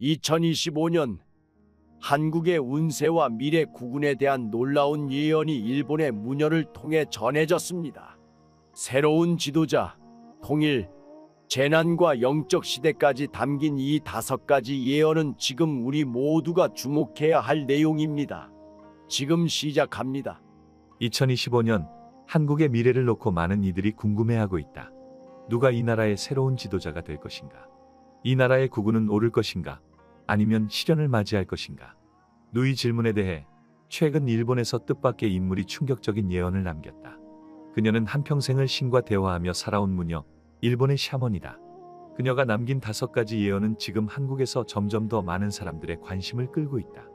2025년 한국의 운세와 미래 구군에 대한 놀라운 예언이 일본의 문여를 통해 전해졌습니다. 새로운 지도자, 통일, 재난과 영적 시대까지 담긴 이 5가지 예언은 지금 우리 모두가 주목해야 할 내용입니다. 지금 시작합니다. 2025년 한국의 미래를 놓고 많은 이들이 궁금해하고 있다. 누가 이 나라의 새로운 지도자가 될 것인가? 이 나라의 구군은 오를 것인가? 아니면 시련을 맞이할 것인가? 누이 질문에 대해 최근 일본에서 뜻밖의 인물이 충격적인 예언을 남겼다. 그녀는 한평생을 신과 대화하며 살아온 무녀, 일본의 샤먼이다. 그녀가 남긴 5가지 예언은 지금 한국에서 점점 더 많은 사람들의 관심을 끌고 있다.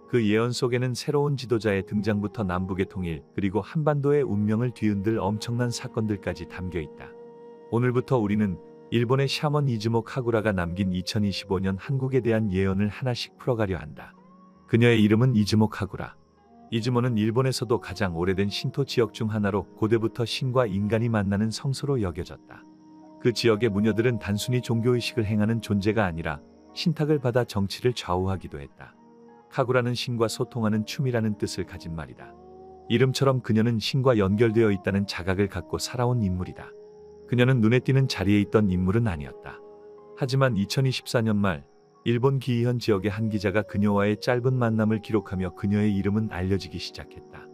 그 예언 속에는 새로운 지도자의 등장부터 남북의 통일, 그리고 한반도의 운명을 뒤흔들 엄청난 사건들까지 담겨 있다. 오늘부터 우리는 일본의 샤먼 이즈모 카구라가 남긴 2025년 한국에 대한 예언을 하나씩 풀어가려 한다. 그녀의 이름은 이즈모 카구라. 이즈모는 일본에서도 가장 오래된 신토 지역 중 하나로 고대부터 신과 인간이 만나는 성소로 여겨졌다. 그 지역의 무녀들은 단순히 종교의식을 행하는 존재가 아니라 신탁을 받아 정치를 좌우하기도 했다. 카구라는 신과 소통하는 춤이라는 뜻을 가진 말이다. 이름처럼 그녀는 신과 연결되어 있다는 자각을 갖고 살아온 인물이다. 그녀는 눈에 띄는 자리에 있던 인물은 아니었다. 하지만 2024년 말 일본 기이현 지역의 한 기자가 그녀와의 짧은 만남을 기록하며 그녀의 이름은 알려지기 시작했다.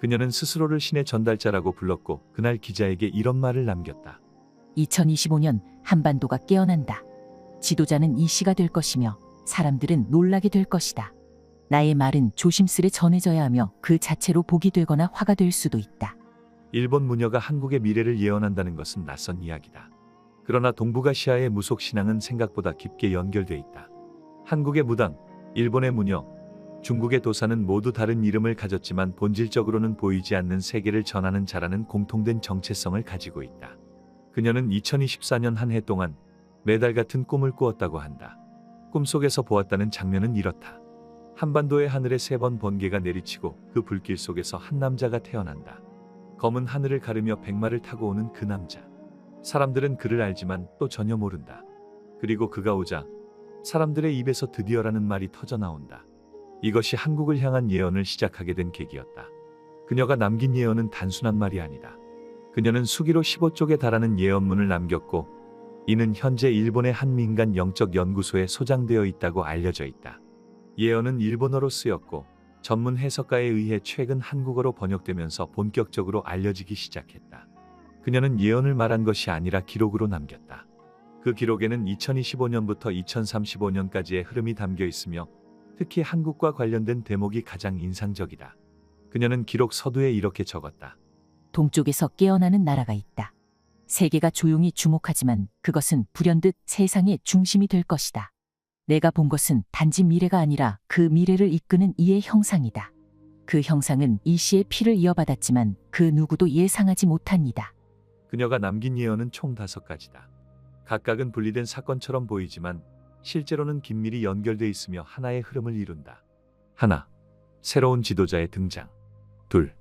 그녀는 스스로를 신의 전달자라고 불렀고 그날 기자에게 이런 말을 남겼다. 2025년 한반도가 깨어난다. 지도자는 이 씨가 될 것이며 사람들은 놀라게 될 것이다. 나의 말은 조심스레 전해져야 하며 그 자체로 복이 되거나 화가 될 수도 있다. 일본 무녀가 한국의 미래를 예언한다는 것은 낯선 이야기다. 그러나 동북아시아의 무속 신앙은 생각보다 깊게 연결돼 있다. 한국의 무당, 일본의 무녀, 중국의 도사는 모두 다른 이름을 가졌지만 본질적으로는 보이지 않는 세계를 전하는 자라는 공통된 정체성을 가지고 있다. 그녀는 2024년 한 해 동안 매달 같은 꿈을 꾸었다고 한다. 꿈속에서 보았다는 장면은 이렇다. 한반도의 하늘에 3번 번개가 내리치고 그 불길 속에서 한 남자가 태어난다. 검은 하늘을 가르며 백마를 타고 오는 그 남자. 사람들은 그를 알지만 또 전혀 모른다. 그리고 그가 오자 사람들의 입에서 드디어라는 말이 터져 나온다. 이것이 한국을 향한 예언을 시작하게 된 계기였다. 그녀가 남긴 예언은 단순한 말이 아니다. 그녀는 수기로 15쪽에 달하는 예언문을 남겼고 이는 현재 일본의 한 민간 영적 연구소에 소장되어 있다고 알려져 있다. 예언은 일본어로 쓰였고 전문 해석가에 의해 최근 한국어로 번역되면서 본격적으로 알려지기 시작했다. 그녀는 예언을 말한 것이 아니라 기록으로 남겼다. 그 기록에는 2025년부터 2035년까지의 흐름이 담겨 있으며 특히 한국과 관련된 대목이 가장 인상적이다. 그녀는 기록 서두에 이렇게 적었다. 동쪽에서 깨어나는 나라가 있다. 세계가 조용히 주목하지만 그것은 불현듯 세상의 중심이 될 것이다. 내가 본 것은 단지 미래가 아니라 그 미래를 이끄는 이의 형상이다. 그 형상은 이 씨의 피를 이어받았지만 그 누구도 예상하지 못한 이다. 그녀가 남긴 예언은 총 5가지다. 각각은 분리된 사건처럼 보이지만 실제로는 긴밀히 연결돼 있으며 하나의 흐름을 이룬다. 하나, 새로운 지도자의 등장. 둘,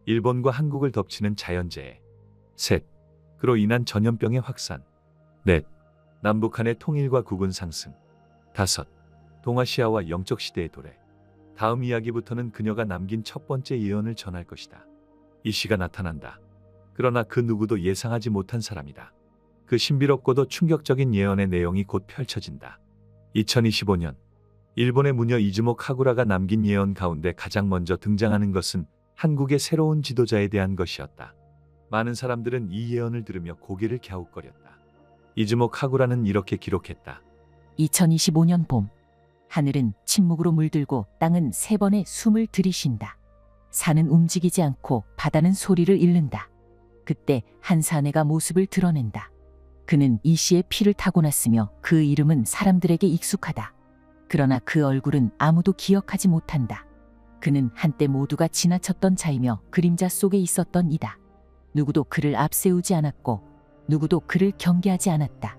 일본과 한국을 덮치는 자연재해. 셋, 그로 인한 전염병의 확산. 넷, 남북한의 통일과 구군 상승. 5, 동아시아와 영적 시대의 도래. 다음 이야기부터는 그녀가 남긴 첫 번째 예언을 전할 것이다. 이 씨가 나타난다. 그러나 그 누구도 예상하지 못한 사람이다. 그 신비롭고도 충격적인 예언의 내용이 곧 펼쳐진다. 2025년 일본의 무녀 이즈모 카구라가 남긴 예언 가운데 가장 먼저 등장하는 것은 한국의 새로운 지도자에 대한 것이었다. 많은 사람들은 이 예언을 들으며 고개를 갸웃거렸다. 이즈모 카구라는 이렇게 기록했다. 2025년 봄. 하늘은 침묵으로 물들고 땅은 3번의 숨을 들이쉰다. 산은 움직이지 않고 바다는 소리를 잃는다. 그때 한 사내가 모습을 드러낸다. 그는 이 씨의 피를 타고났으며 그 이름은 사람들에게 익숙하다. 그러나 그 얼굴은 아무도 기억하지 못한다. 그는 한때 모두가 지나쳤던 자이며 그림자 속에 있었던 이다. 누구도 그를 앞세우지 않았고 누구도 그를 경계하지 않았다.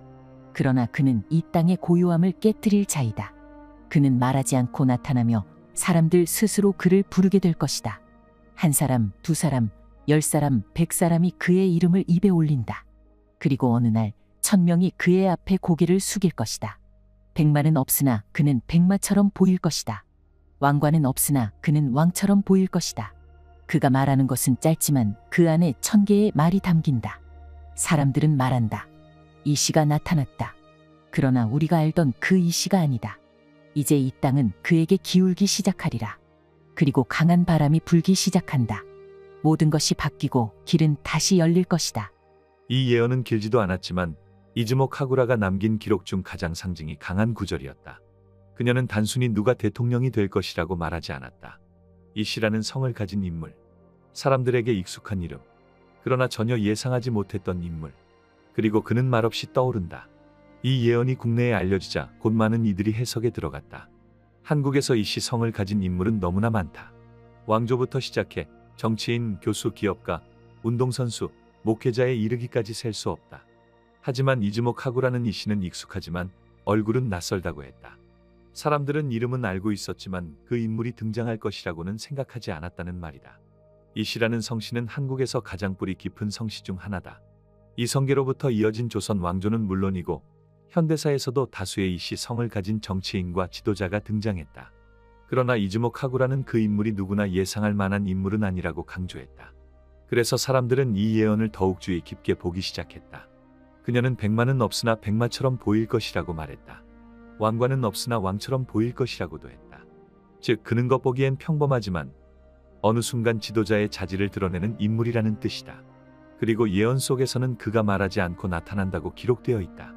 그러나 그는 이 땅의 고요함을 깨뜨릴 자이다. 그는 말하지 않고 나타나며 사람들 스스로 그를 부르게 될 것이다. 1사람, 2사람, 10사람, 100사람이 그의 이름을 입에 올린다. 그리고 어느 날 1000명이 그의 앞에 고개를 숙일 것이다. 백마는 없으나 그는 백마처럼 보일 것이다. 왕관은 없으나 그는 왕처럼 보일 것이다. 그가 말하는 것은 짧지만 그 안에 1000개의 말이 담긴다. 사람들은 말한다. 이씨가 나타났다. 그러나 우리가 알던 그 이씨가 아니다. 이제 이 땅은 그에게 기울기 시작하리라. 그리고 강한 바람이 불기 시작한다. 모든 것이 바뀌고 길은 다시 열릴 것이다. 이 예언은 길지도 않았지만 이즈모 카구라가 남긴 기록 중 가장 상징이 강한 구절이었다. 그녀는 단순히 누가 대통령이 될 것이라고 말하지 않았다. 이씨라는 성을 가진 인물, 사람들에게 익숙한 이름, 그러나 전혀 예상하지 못했던 인물, 그리고 그는 말없이 떠오른다. 이 예언이 국내에 알려지자 곧 많은 이들이 해석에 들어갔다. 한국에서 이씨 성을 가진 인물은 너무나 많다. 왕조부터 시작해 정치인, 교수, 기업가, 운동선수, 목회자에 이르기까지 셀 수 없다. 하지만 이즈모 카구라는 이씨는 익숙하지만 얼굴은 낯설다고 했다. 사람들은 이름은 알고 있었지만 그 인물이 등장할 것이라고는 생각하지 않았다는 말이다. 이씨라는 성씨는 한국에서 가장 뿌리 깊은 성씨 중 하나다. 이 성계로부터 이어진 조선 왕조는 물론이고 현대사에서도 다수의 이씨 성을 가진 정치인과 지도자가 등장했다. 그러나 이즈모 카구라는 그 인물이 누구나 예상할 만한 인물은 아니라고 강조했다. 그래서 사람들은 이 예언을 더욱 주의 깊게 보기 시작했다. 그녀는 백마는 없으나 백마처럼 보일 것이라고 말했다. 왕관은 없으나 왕처럼 보일 것이라고도 했다. 즉 그는 겉보기엔 평범하지만 어느 순간 지도자의 자질을 드러내는 인물이라는 뜻이다. 그리고 예언 속에서는 그가 말하지 않고 나타난다고 기록되어 있다.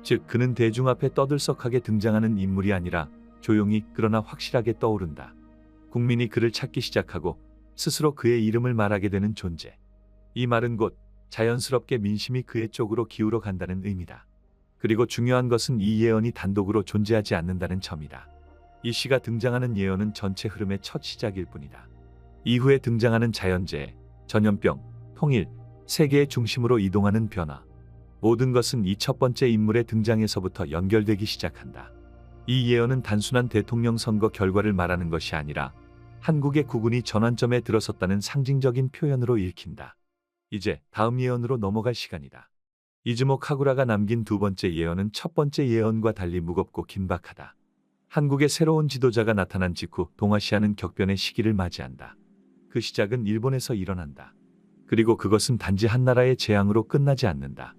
즉 그는 대중 앞에 떠들썩하게 등장하는 인물이 아니라 조용히 그러나 확실하게 떠오른다. 국민이 그를 찾기 시작하고 스스로 그의 이름을 말하게 되는 존재. 이 말은 곧 자연스럽게 민심이 그의 쪽으로 기울어 간다는 의미다. 그리고 중요한 것은 이 예언이 단독으로 존재하지 않는다는 점이다. 이 시가 등장하는 예언은 전체 흐름의 첫 시작일 뿐이다. 이후에 등장하는 자연재해, 전염병, 통일, 세계의 중심으로 이동하는 변화. 모든 것은 이 첫 번째 인물의 등장에서부터 연결되기 시작한다. 이 예언은 단순한 대통령 선거 결과를 말하는 것이 아니라 한국의 국운이 전환점에 들어섰다는 상징적인 표현으로 읽힌다. 이제 다음 예언으로 넘어갈 시간이다. 이즈모 카구라가 남긴 두 번째 예언은 첫 번째 예언과 달리 무겁고 긴박하다. 한국의 새로운 지도자가 나타난 직후 동아시아는 격변의 시기를 맞이한다. 그 시작은 일본에서 일어난다. 그리고 그것은 단지 한 나라의 재앙으로 끝나지 않는다.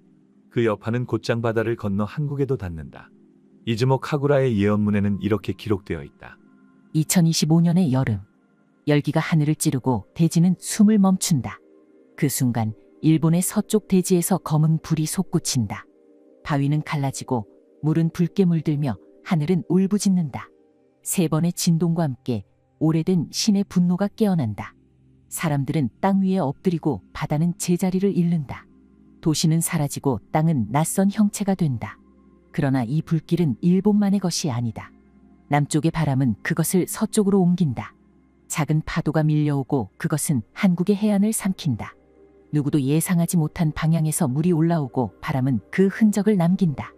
그 여파는 곧장 바다를 건너 한국에도 닿는다. 이즈모 카구라의 예언문에는 이렇게 기록되어 있다. 2025년의 여름. 열기가 하늘을 찌르고 대지는 숨을 멈춘다. 그 순간 일본의 서쪽 대지에서 검은 불이 솟구친다. 바위는 갈라지고 물은 붉게 물들며 하늘은 울부짖는다. 3번의 진동과 함께 오래된 신의 분노가 깨어난다. 사람들은 땅 위에 엎드리고 바다는 제자리를 잃는다. 도시는 사라지고 땅은 낯선 형체가 된다. 그러나 이 불길은 일본만의 것이 아니다. 남쪽의 바람은 그것을 서쪽으로 옮긴다. 작은 파도가 밀려오고 그것은 한국의 해안을 삼킨다. 누구도 예상하지 못한 방향에서 물이 올라오고 바람은 그 흔적을 남긴다.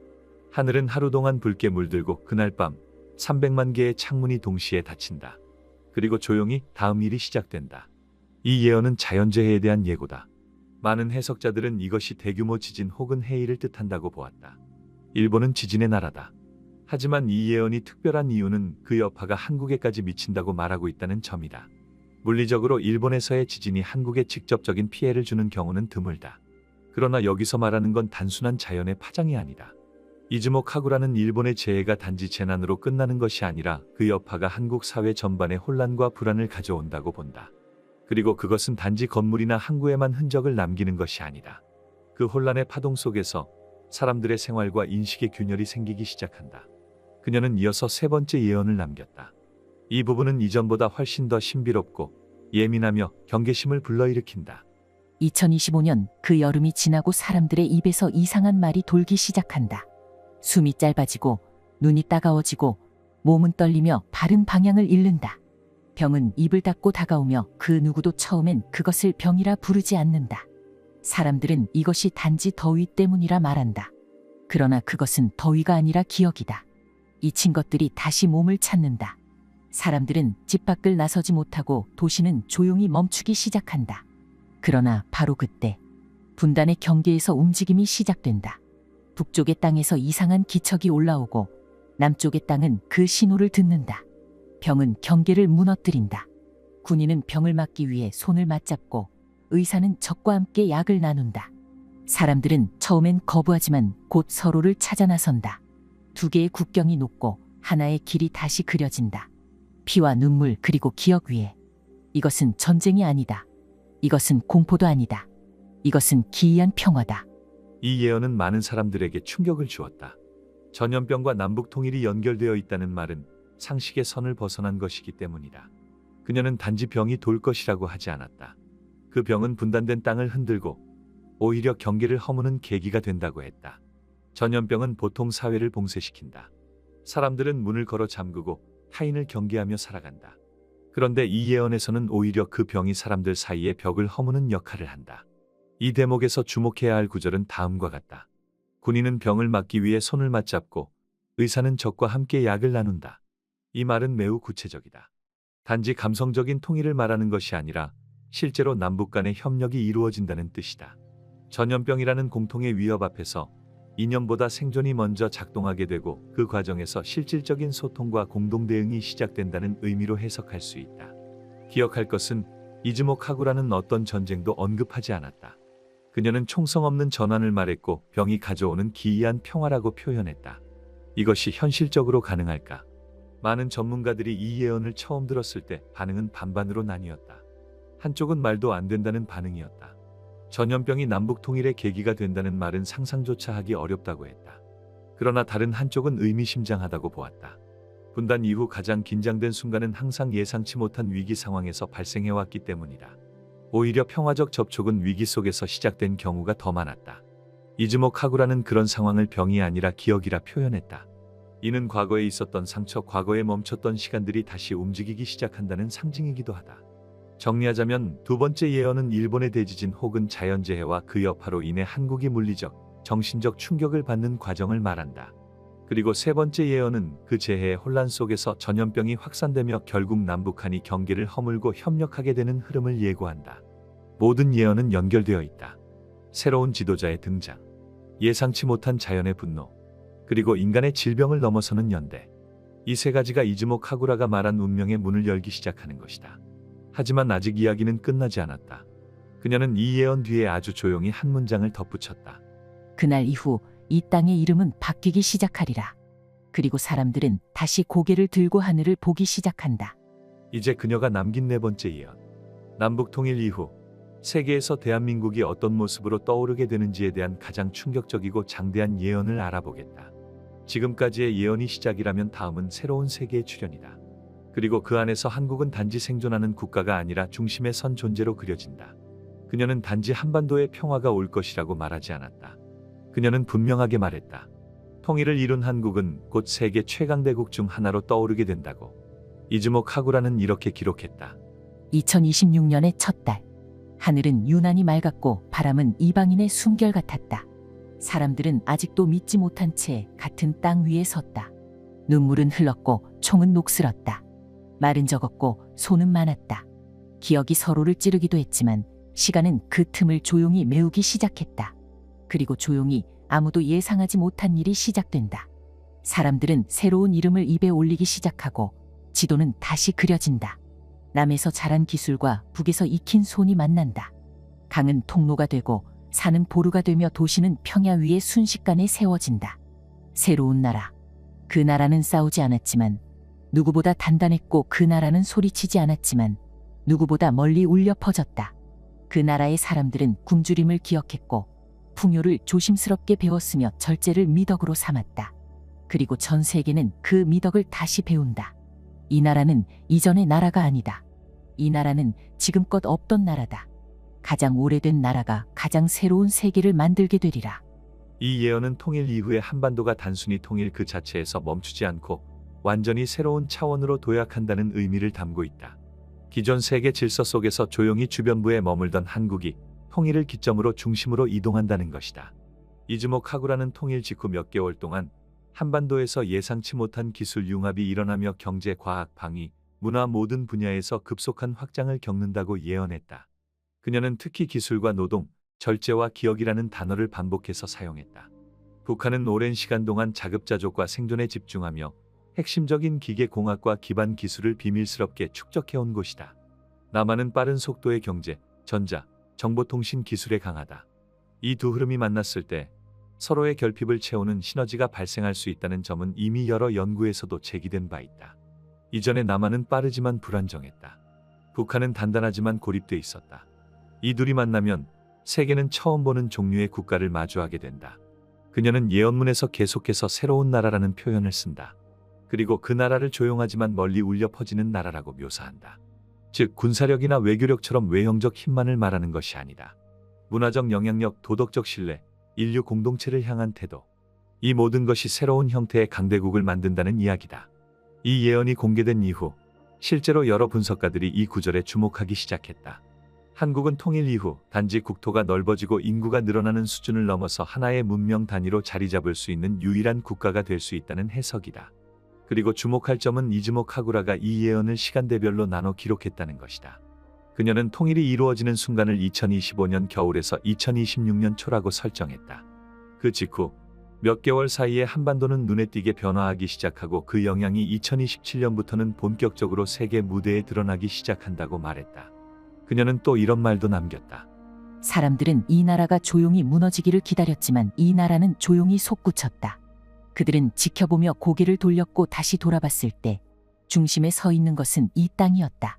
하늘은 하루 동안 붉게 물들고 그날 밤 300만 개의 창문이 동시에 닫힌다. 그리고 조용히 다음 일이 시작된다. 이 예언은 자연재해에 대한 예고다. 많은 해석자들은 이것이 대규모 지진 혹은 해일을 뜻한다고 보았다. 일본은 지진의 나라다. 하지만 이 예언이 특별한 이유는 그 여파가 한국에까지 미친다고 말하고 있다는 점이다. 물리적으로 일본에서의 지진이 한국에 직접적인 피해를 주는 경우는 드물다. 그러나 여기서 말하는 건 단순한 자연의 파장이 아니다. 이즈모 카구라는 일본의 재해가 단지 재난으로 끝나는 것이 아니라 그 여파가 한국 사회 전반에 혼란과 불안을 가져온다고 본다. 그리고 그것은 단지 건물이나 항구에만 흔적을 남기는 것이 아니다. 그 혼란의 파동 속에서 사람들의 생활과 인식의 균열이 생기기 시작한다. 그녀는 이어서 세 번째 예언을 남겼다. 이 부분은 이전보다 훨씬 더 신비롭고 예민하며 경계심을 불러일으킨다. 2025년 그 여름이 지나고 사람들의 입에서 이상한 말이 돌기 시작한다. 숨이 짧아지고 눈이 따가워지고 몸은 떨리며 바른 방향을 잃는다. 병은 입을 닫고 다가오며 그 누구도 처음엔 그것을 병이라 부르지 않는다. 사람들은 이것이 단지 더위 때문이라 말한다. 그러나 그것은 더위가 아니라 기억이다. 잊힌 것들이 다시 몸을 찾는다. 사람들은 집 밖을 나서지 못하고 도시는 조용히 멈추기 시작한다. 그러나 바로 그때 분단의 경계에서 움직임이 시작된다. 북쪽의 땅에서 이상한 기척이 올라오고 남쪽의 땅은 그 신호를 듣는다. 병은 경계를 무너뜨린다. 군인은 병을 막기 위해 손을 맞잡고 의사는 적과 함께 약을 나눈다. 사람들은 처음엔 거부하지만 곧 서로를 찾아 나선다. 두 개의 국경이 녹고 하나의 길이 다시 그려진다. 피와 눈물 그리고 기억 위에. 이것은 전쟁이 아니다. 이것은 공포도 아니다. 이것은 기이한 평화다. 이 예언은 많은 사람들에게 충격을 주었다. 전염병과 남북 통일이 연결되어 있다는 말은 상식의 선을 벗어난 것이기 때문이다. 그녀는 단지 병이 돌 것이라고 하지 않았다. 그 병은 분단된 땅을 흔들고 오히려 경계를 허무는 계기가 된다고 했다. 전염병은 보통 사회를 봉쇄시킨다. 사람들은 문을 걸어 잠그고 타인을 경계하며 살아간다. 그런데 이 예언에서는 오히려 그 병이 사람들 사이의 벽을 허무는 역할을 한다. 이 대목에서 주목해야 할 구절은 다음과 같다. 군인은 병을 막기 위해 손을 맞잡고 의사는 적과 함께 약을 나눈다. 이 말은 매우 구체적이다. 단지 감성적인 통일을 말하는 것이 아니라 실제로 남북 간의 협력이 이루어진다는 뜻이다. 전염병이라는 공통의 위협 앞에서 이념보다 생존이 먼저 작동하게 되고 그 과정에서 실질적인 소통과 공동 대응이 시작된다는 의미로 해석할 수 있다. 기억할 것은 이즈모 카구라는 어떤 전쟁도 언급하지 않았다. 그녀는 총성 없는 전환을 말했고 병이 가져오는 기이한 평화라고 표현했다. 이것이 현실적으로 가능할까? 많은 전문가들이 이 예언을 처음 들었을 때 반응은 반반으로 나뉘었다. 한쪽은 말도 안 된다는 반응이었다. 전염병이 남북 통일의 계기가 된다는 말은 상상조차 하기 어렵다고 했다. 그러나 다른 한쪽은 의미심장하다고 보았다. 분단 이후 가장 긴장된 순간은 항상 예상치 못한 위기 상황에서 발생해왔기 때문이다. 오히려 평화적 접촉은 위기 속에서 시작된 경우가 더 많았다. 이즈모 카구라는 그런 상황을 병이 아니라 기억이라 표현했다. 이는 과거에 있었던 상처, 과거에 멈췄던 시간들이 다시 움직이기 시작한다는 상징이기도 하다. 정리하자면 두 번째 예언은 일본의 대지진 혹은 자연재해와 그 여파로 인해 한국이 물리적, 정신적 충격을 받는 과정을 말한다. 그리고 세 번째 예언은 그 재해의 혼란 속에서 전염병이 확산되며 결국 남북한이 경계를 허물고 협력하게 되는 흐름을 예고한다. 모든 예언은 연결되어 있다. 새로운 지도자의 등장, 예상치 못한 자연의 분노, 그리고 인간의 질병을 넘어서는 연대. 이 세 가지가 이즈모 카구라가 말한 운명의 문을 열기 시작하는 것이다. 하지만 아직 이야기는 끝나지 않았다. 그녀는 이 예언 뒤에 아주 조용히 한 문장을 덧붙였다. 그날 이후 이 땅의 이름은 바뀌기 시작하리라. 그리고 사람들은 다시 고개를 들고 하늘을 보기 시작한다. 이제 그녀가 남긴 네 번째 예언. 남북 통일 이후 세계에서 대한민국이 어떤 모습으로 떠오르게 되는지에 대한 가장 충격적이고 장대한 예언을 알아보겠다. 지금까지의 예언이 시작이라면 다음은 새로운 세계의 출현이다. 그리고 그 안에서 한국은 단지 생존하는 국가가 아니라 중심에 선 존재로 그려진다. 그녀는 단지 한반도의 평화가 올 것이라고 말하지 않았다. 그녀는 분명하게 말했다. 통일을 이룬 한국은 곧 세계 최강대국 중 하나로 떠오르게 된다고. 이즈모 카구라는 이렇게 기록했다. 2026년의 첫 달. 하늘은 유난히 맑았고 바람은 이방인의 숨결 같았다. 사람들은 아직도 믿지 못한 채 같은 땅 위에 섰다. 눈물은 흘렀고 총은 녹슬었다. 말은 적었고 손은 많았다. 기억이 서로를 찌르기도 했지만 시간은 그 틈을 조용히 메우기 시작했다. 그리고 조용히 아무도 예상하지 못한 일이 시작된다. 사람들은 새로운 이름을 입에 올리기 시작하고 지도는 다시 그려진다. 남에서 자란 기술과 북에서 익힌 손이 만난다. 강은 통로가 되고 산은 보루가 되며 도시는 평야 위에 순식간에 세워진다. 새로운 나라. 그 나라는 싸우지 않았지만 누구보다 단단했고 그 나라는 소리치지 않았지만 누구보다 멀리 울려 퍼졌다. 그 나라의 사람들은 굶주림을 기억했고 풍요를 조심스럽게 배웠으며 절제를 미덕으로 삼았다. 그리고 전 세계는 그 미덕을 다시 배운다. 이 나라는 이전의 나라가 아니다. 이 나라는 지금껏 없던 나라다. 가장 오래된 나라가 가장 새로운 세계를 만들게 되리라. 이 예언은 통일 이후에 한반도가 단순히 통일 그 자체에서 멈추지 않고 완전히 새로운 차원으로 도약한다는 의미를 담고 있다. 기존 세계 질서 속에서 조용히 주변부에 머물던 한국이 통일을 기점으로 중심으로 이동한다는 것이다. 이즈모 카구라는 통일 직후 몇 개월 동안 한반도에서 예상치 못한 기술 융합이 일어나며 경제, 과학, 방위, 문화 모든 분야에서 급속한 확장을 겪는다고 예언했다. 그녀는 특히 기술과 노동, 절제와 기억이라는 단어를 반복해서 사용했다. 북한은 오랜 시간 동안 자급자족과 생존에 집중하며 핵심적인 기계공학과 기반 기술을 비밀스럽게 축적해온 곳이다. 남한은 빠른 속도의 경제, 전자, 정보통신 기술에 강하다. 이 두 흐름이 만났을 때 서로의 결핍을 채우는 시너지가 발생할 수 있다는 점은 이미 여러 연구에서도 제기된 바 있다. 이전에 남한은 빠르지만 불안정했다. 북한은 단단하지만 고립돼 있었다. 이 둘이 만나면 세계는 처음 보는 종류의 국가를 마주하게 된다. 그녀는 예언문에서 계속해서 새로운 나라라는 표현을 쓴다. 그리고 그 나라를 조용하지만 멀리 울려 퍼지는 나라라고 묘사한다. 즉 군사력이나 외교력처럼 외형적 힘만을 말하는 것이 아니다. 문화적 영향력, 도덕적 신뢰, 인류 공동체를 향한 태도. 이 모든 것이 새로운 형태의 강대국을 만든다는 이야기다. 이 예언이 공개된 이후 실제로 여러 분석가들이 이 구절에 주목하기 시작했다. 한국은 통일 이후 단지 국토가 넓어지고 인구가 늘어나는 수준을 넘어서 하나의 문명 단위로 자리 잡을 수 있는 유일한 국가가 될 수 있다는 해석이다. 그리고 주목할 점은 이즈모 카구라가 이 예언을 시간대별로 나눠 기록했다는 것이다. 그녀는 통일이 이루어지는 순간을 2025년 겨울에서 2026년 초라고 설정했다. 그 직후 몇 개월 사이에 한반도는 눈에 띄게 변화하기 시작하고 그 영향이 2027년부터는 본격적으로 세계 무대에 드러나기 시작한다고 말했다. 그녀는 또 이런 말도 남겼다. 사람들은 이 나라가 조용히 무너지기를 기다렸지만 이 나라는 조용히 솟구쳤다. 그들은 지켜보며 고개를 돌렸고 다시 돌아봤을 때 중심에 서 있는 것은 이 땅이었다.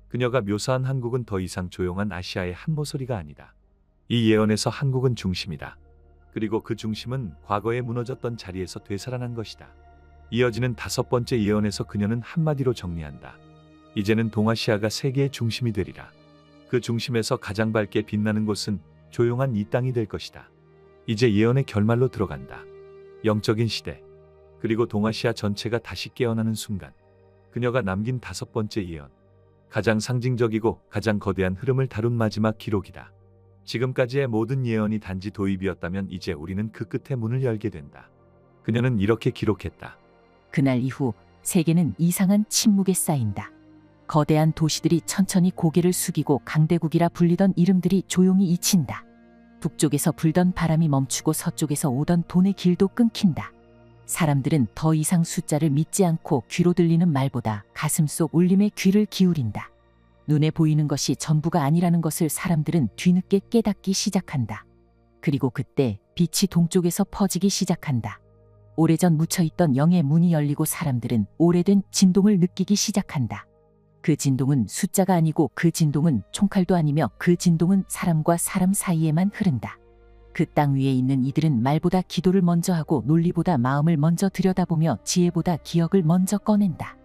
그녀가 묘사한 한국은 더 이상 조용한 아시아의 한 모서리가 아니다. 이 예언에서 한국은 중심이다. 그리고 그 중심은 과거에 무너졌던 자리에서 되살아난 것이다. 이어지는 다섯 번째 예언에서 그녀는 한마디로 정리한다. 이제는 동아시아가 세계의 중심이 되리라. 그 중심에서 가장 밝게 빛나는 곳은 조용한 이 땅이 될 것이다. 이제 예언의 결말로 들어간다. 영적인 시대, 그리고 동아시아 전체가 다시 깨어나는 순간. 그녀가 남긴 다섯 번째 예언. 가장 상징적이고 가장 거대한 흐름을 다룬 마지막 기록이다. 지금까지의 모든 예언이 단지 도입이었다면 이제 우리는 그 끝에 문을 열게 된다. 그녀는 이렇게 기록했다. 그날 이후 세계는 이상한 침묵에 쌓인다. 거대한 도시들이 천천히 고개를 숙이고 강대국이라 불리던 이름들이 조용히 잊힌다. 북쪽에서 불던 바람이 멈추고 서쪽에서 오던 돈의 길도 끊긴다. 사람들은 더 이상 숫자를 믿지 않고 귀로 들리는 말보다 가슴속 울림에 귀를 기울인다. 눈에 보이는 것이 전부가 아니라는 것을 사람들은 뒤늦게 깨닫기 시작한다. 그리고 그때 빛이 동쪽에서 퍼지기 시작한다. 오래전 묻혀있던 영의 문이 열리고 사람들은 오래된 진동을 느끼기 시작한다. 그 진동은 숫자가 아니고 그 진동은 총칼도 아니며 그 진동은 사람과 사람 사이에만 흐른다. 그 땅 위에 있는 이들은 말보다 기도를 먼저 하고 논리보다 마음을 먼저 들여다보며 지혜보다 기억을 먼저 꺼낸다.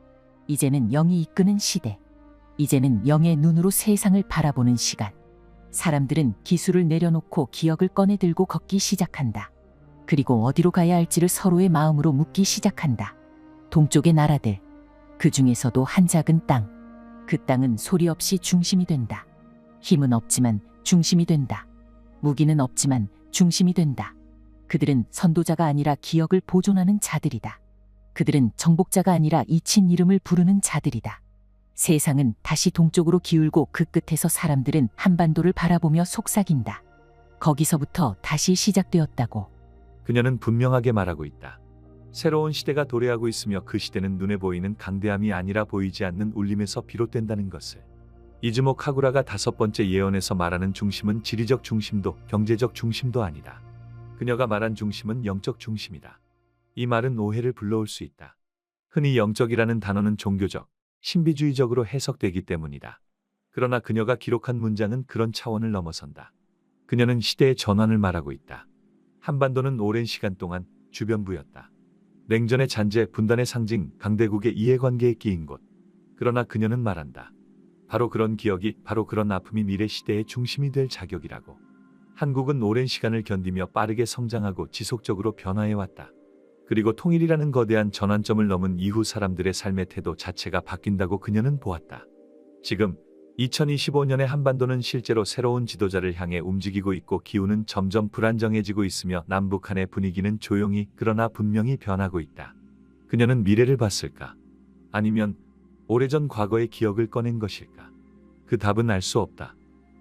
이제는 영이 이끄는 시대. 이제는 영의 눈으로 세상을 바라보는 시간. 사람들은 기술을 내려놓고 기억을 꺼내 들고 걷기 시작한다. 그리고 어디로 가야 할지를 서로의 마음으로 묻기 시작한다. 동쪽의 나라들, 그 중에서도 한 작은 땅. 그 땅은 소리 없이 중심이 된다. 힘은 없지만 중심이 된다. 무기는 없지만 중심이 된다. 그들은 선도자가 아니라 기억을 보존하는 자들이다. 그들은 정복자가 아니라 잊힌 이름을 부르는 자들이다. 세상은 다시 동쪽으로 기울고 그 끝에서 사람들은 한반도를 바라보며 속삭인다. 거기서부터 다시 시작되었다고. 그녀는 분명하게 말하고 있다. 새로운 시대가 도래하고 있으며 그 시대는 눈에 보이는 강대함이 아니라 보이지 않는 울림에서 비롯된다는 것을. 이즈모 카구라가 다섯 번째 예언에서 말하는 중심은 지리적 중심도 경제적 중심도 아니다. 그녀가 말한 중심은 영적 중심이다. 이 말은 오해를 불러올 수 있다. 흔히 영적이라는 단어는 종교적, 신비주의적으로 해석되기 때문이다. 그러나 그녀가 기록한 문장은 그런 차원을 넘어선다. 그녀는 시대의 전환을 말하고 있다. 한반도는 오랜 시간 동안 주변부였다. 냉전의 잔재, 분단의 상징, 강대국의 이해관계에 끼인 곳. 그러나 그녀는 말한다. 바로 그런 기억이, 바로 그런 아픔이 미래 시대의 중심이 될 자격이라고. 한국은 오랜 시간을 견디며 빠르게 성장하고 지속적으로 변화해왔다. 그리고 통일이라는 거대한 전환점을 넘은 이후 사람들의 삶의 태도 자체가 바뀐다고 그녀는 보았다. 지금 2025년의 한반도는 실제로 새로운 지도자를 향해 움직이고 있고 기후는 점점 불안정해지고 있으며 남북한의 분위기는 조용히 그러나 분명히 변하고 있다. 그녀는 미래를 봤을까? 아니면 오래전 과거의 기억을 꺼낸 것일까? 그 답은 알 수 없다.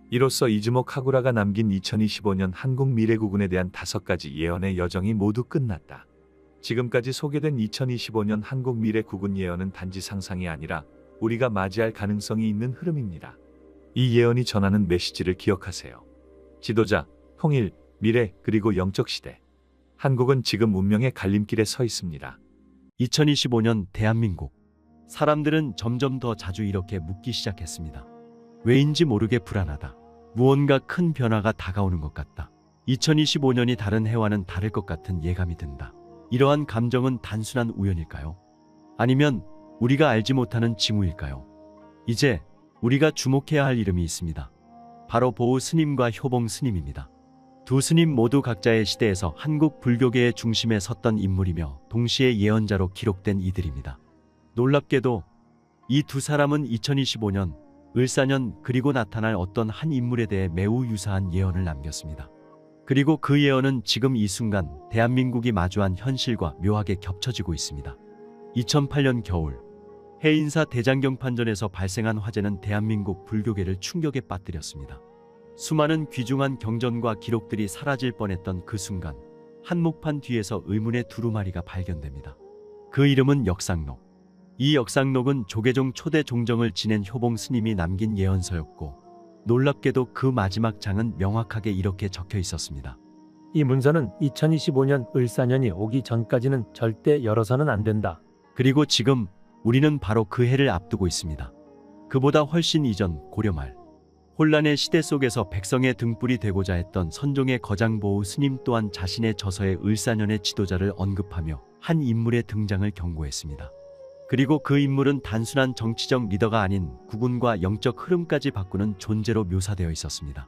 이로써 이즈모 카구라가 남긴 2025년 한국 미래국운에 대한 5가지 예언의 여정이 모두 끝났다. 지금까지 소개된 2025년 한국 미래국운 예언은 단지 상상이 아니라 우리가 맞이할 가능성이 있는 흐름입니다. 이 예언이 전하는 메시지를 기억하세요. 지도자, 통일, 미래, 그리고 영적 시대. 한국은 지금 운명의 갈림길에 서 있습니다. 2025년 대한민국. 사람들은 점점 더 자주 이렇게 묻기 시작했습니다. 왜인지 모르게 불안하다. 무언가 큰 변화가 다가오는 것 같다. 2025년이 다른 해와는 다를 것 같은 예감이 든다. 이러한 감정은 단순한 우연일까요? 아니면 우리가 알지 못하는 징후일까요? 이제 우리가 주목해야 할 이름이 있습니다. 바로 보우 스님과 효봉 스님입니다. 두 스님 모두 각자의 시대에서 한국 불교계의 중심에 섰던 인물이며 동시에 예언자로 기록된 이들입니다. 놀랍게도 이 두 사람은 2025년, 을사년 그리고 나타날 어떤 한 인물에 대해 매우 유사한 예언을 남겼습니다. 그리고 그 예언은 지금 이 순간 대한민국이 마주한 현실과 묘하게 겹쳐지고 있습니다. 2008년 겨울, 해인사 대장경판전에서 발생한 화재는 대한민국 불교계를 충격에 빠뜨렸습니다. 수많은 귀중한 경전과 기록들이 사라질 뻔했던 그 순간, 한목판 뒤에서 의문의 두루마리가 발견됩니다. 그 이름은 역상록. 이 역상록은 조계종 초대 종정을 지낸 효봉 스님이 남긴 예언서였고, 놀랍게도 그 마지막 장은 명확하게 이렇게 적혀 있었습니다. 이 문서는 2025년 을사년이 오기 전까지는 절대 열어서는 안 된다. 그리고 지금 우리는 바로 그 해를 앞두고 있습니다. 그보다 훨씬 이전 고려말 혼란의 시대 속에서 백성의 등불이 되고자 했던 선종의 거장보우 스님 또한 자신의 저서에 을사년의 지도자를 언급하며 한 인물의 등장을 경고했습니다. 그리고 그 인물은 단순한 정치적 리더가 아닌 국운과 영적 흐름까지 바꾸는 존재로 묘사되어 있었습니다.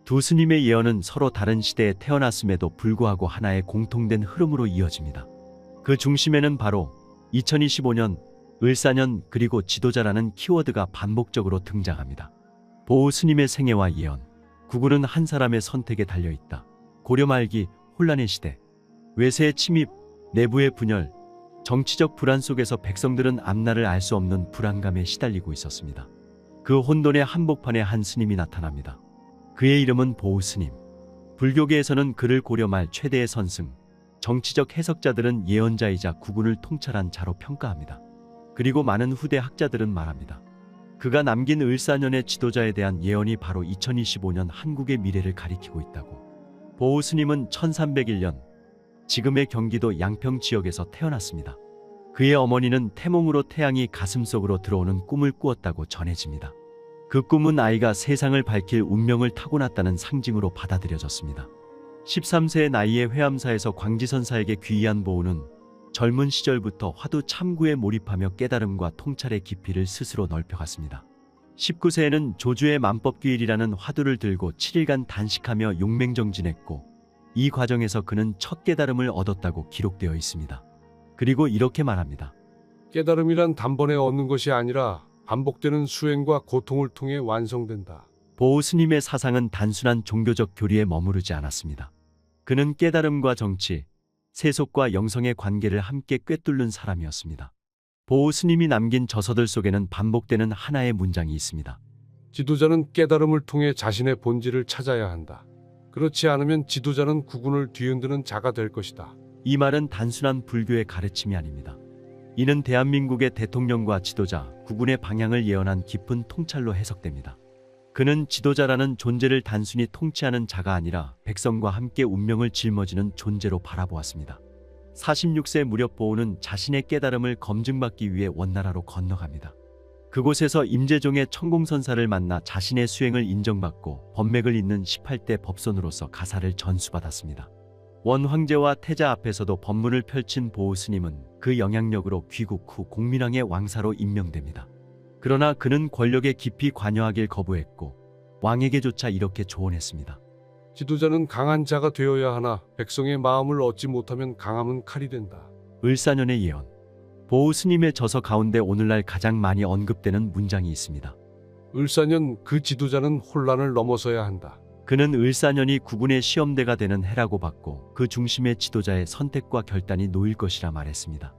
두 스님의 예언은 서로 다른 시대에 태어났음에도 불구하고 하나의 공통된 흐름으로 이어집니다. 그 중심에는 바로 2025년, 을사년 그리고 지도자라는 키워드가 반복적으로 등장합니다. 보우 스님의 생애와 예언, 국운은 한 사람의 선택에 달려있다. 고려 말기 혼란의 시대, 외세의 침입, 내부의 분열, 정치적 불안 속에서 백성들은 앞날을 알 수 없는 불안감에 시달리고 있었습니다. 그 혼돈의 한복판에 한 스님이 나타납니다. 그의 이름은 보우 스님. 불교계에서는 그를 고려 말 최대의 선승, 정치적 해석자들은 예언자이자 국운을 통찰한 자로 평가합니다. 그리고 많은 후대 학자들은 말합니다. 그가 남긴 을사년의 지도자에 대한 예언이 바로 2025년 한국의 미래를 가리키고 있다고. 보우 스님은 1301년 지금의 경기도 양평 지역에서 태어났습니다. 그의 어머니는 태몽으로 태양이 가슴속으로 들어오는 꿈을 꾸었다고 전해집니다. 그 꿈은 아이가 세상을 밝힐 운명을 타고났다는 상징으로 받아들여졌습니다. 13세의 나이에 회암사에서 광지선사에게 귀의한 보우는 젊은 시절부터 화두 참구에 몰입하며 깨달음과 통찰의 깊이를 스스로 넓혀갔습니다. 19세에는 조주의 만법규일이라는 화두를 들고 7일간 단식하며 용맹정진했고, 이 과정에서 그는 첫 깨달음을 얻었다고 기록되어 있습니다. 그리고 이렇게 말합니다. 깨달음이란 단번에 얻는 것이 아니라 반복되는 수행과 고통을 통해 완성된다. 보우 스님의 사상은 단순한 종교적 교리에 머무르지 않았습니다. 그는 깨달음과 정치, 세속과 영성의 관계를 함께 꿰뚫는 사람이었습니다. 보우 스님이 남긴 저서들 속에는 반복되는 하나의 문장이 있습니다. 지도자는 깨달음을 통해 자신의 본질을 찾아야 한다. 그렇지 않으면 지도자는 국운을 뒤흔드는 자가 될 것이다. 이 말은 단순한 불교의 가르침이 아닙니다. 이는 대한민국의 대통령과 지도자, 국운의 방향을 예언한 깊은 통찰로 해석됩니다. 그는 지도자라는 존재를 단순히 통치하는 자가 아니라 백성과 함께 운명을 짊어지는 존재로 바라보았습니다. 46세 무렵 보우는 자신의 깨달음을 검증받기 위해 원나라로 건너갑니다. 그곳에서 임재종의 천공선사를 만나 자신의 수행을 인정받고 법맥을 잇는 18대 법손으로서 가사를 전수받았습니다. 원 황제와 태자 앞에서도 법문을 펼친 보우 스님은 그 영향력으로 귀국 후 공민왕의 왕사로 임명됩니다. 그러나 그는 권력에 깊이 관여하길 거부했고 왕에게조차 이렇게 조언했습니다. 지도자는 강한 자가 되어야 하나 백성의 마음을 얻지 못하면 강함은 칼이 된다. 을사년의 예언. 보우 스님의 저서 가운데 오늘날 가장 많이 언급되는 문장이 있습니다. 을사년 그 지도자는 혼란을 넘어서야 한다. 그는 을사년이 국운의 시험대가 되는 해라고 봤고 그 중심에 지도자의 선택과 결단이 놓일 것이라 말했습니다.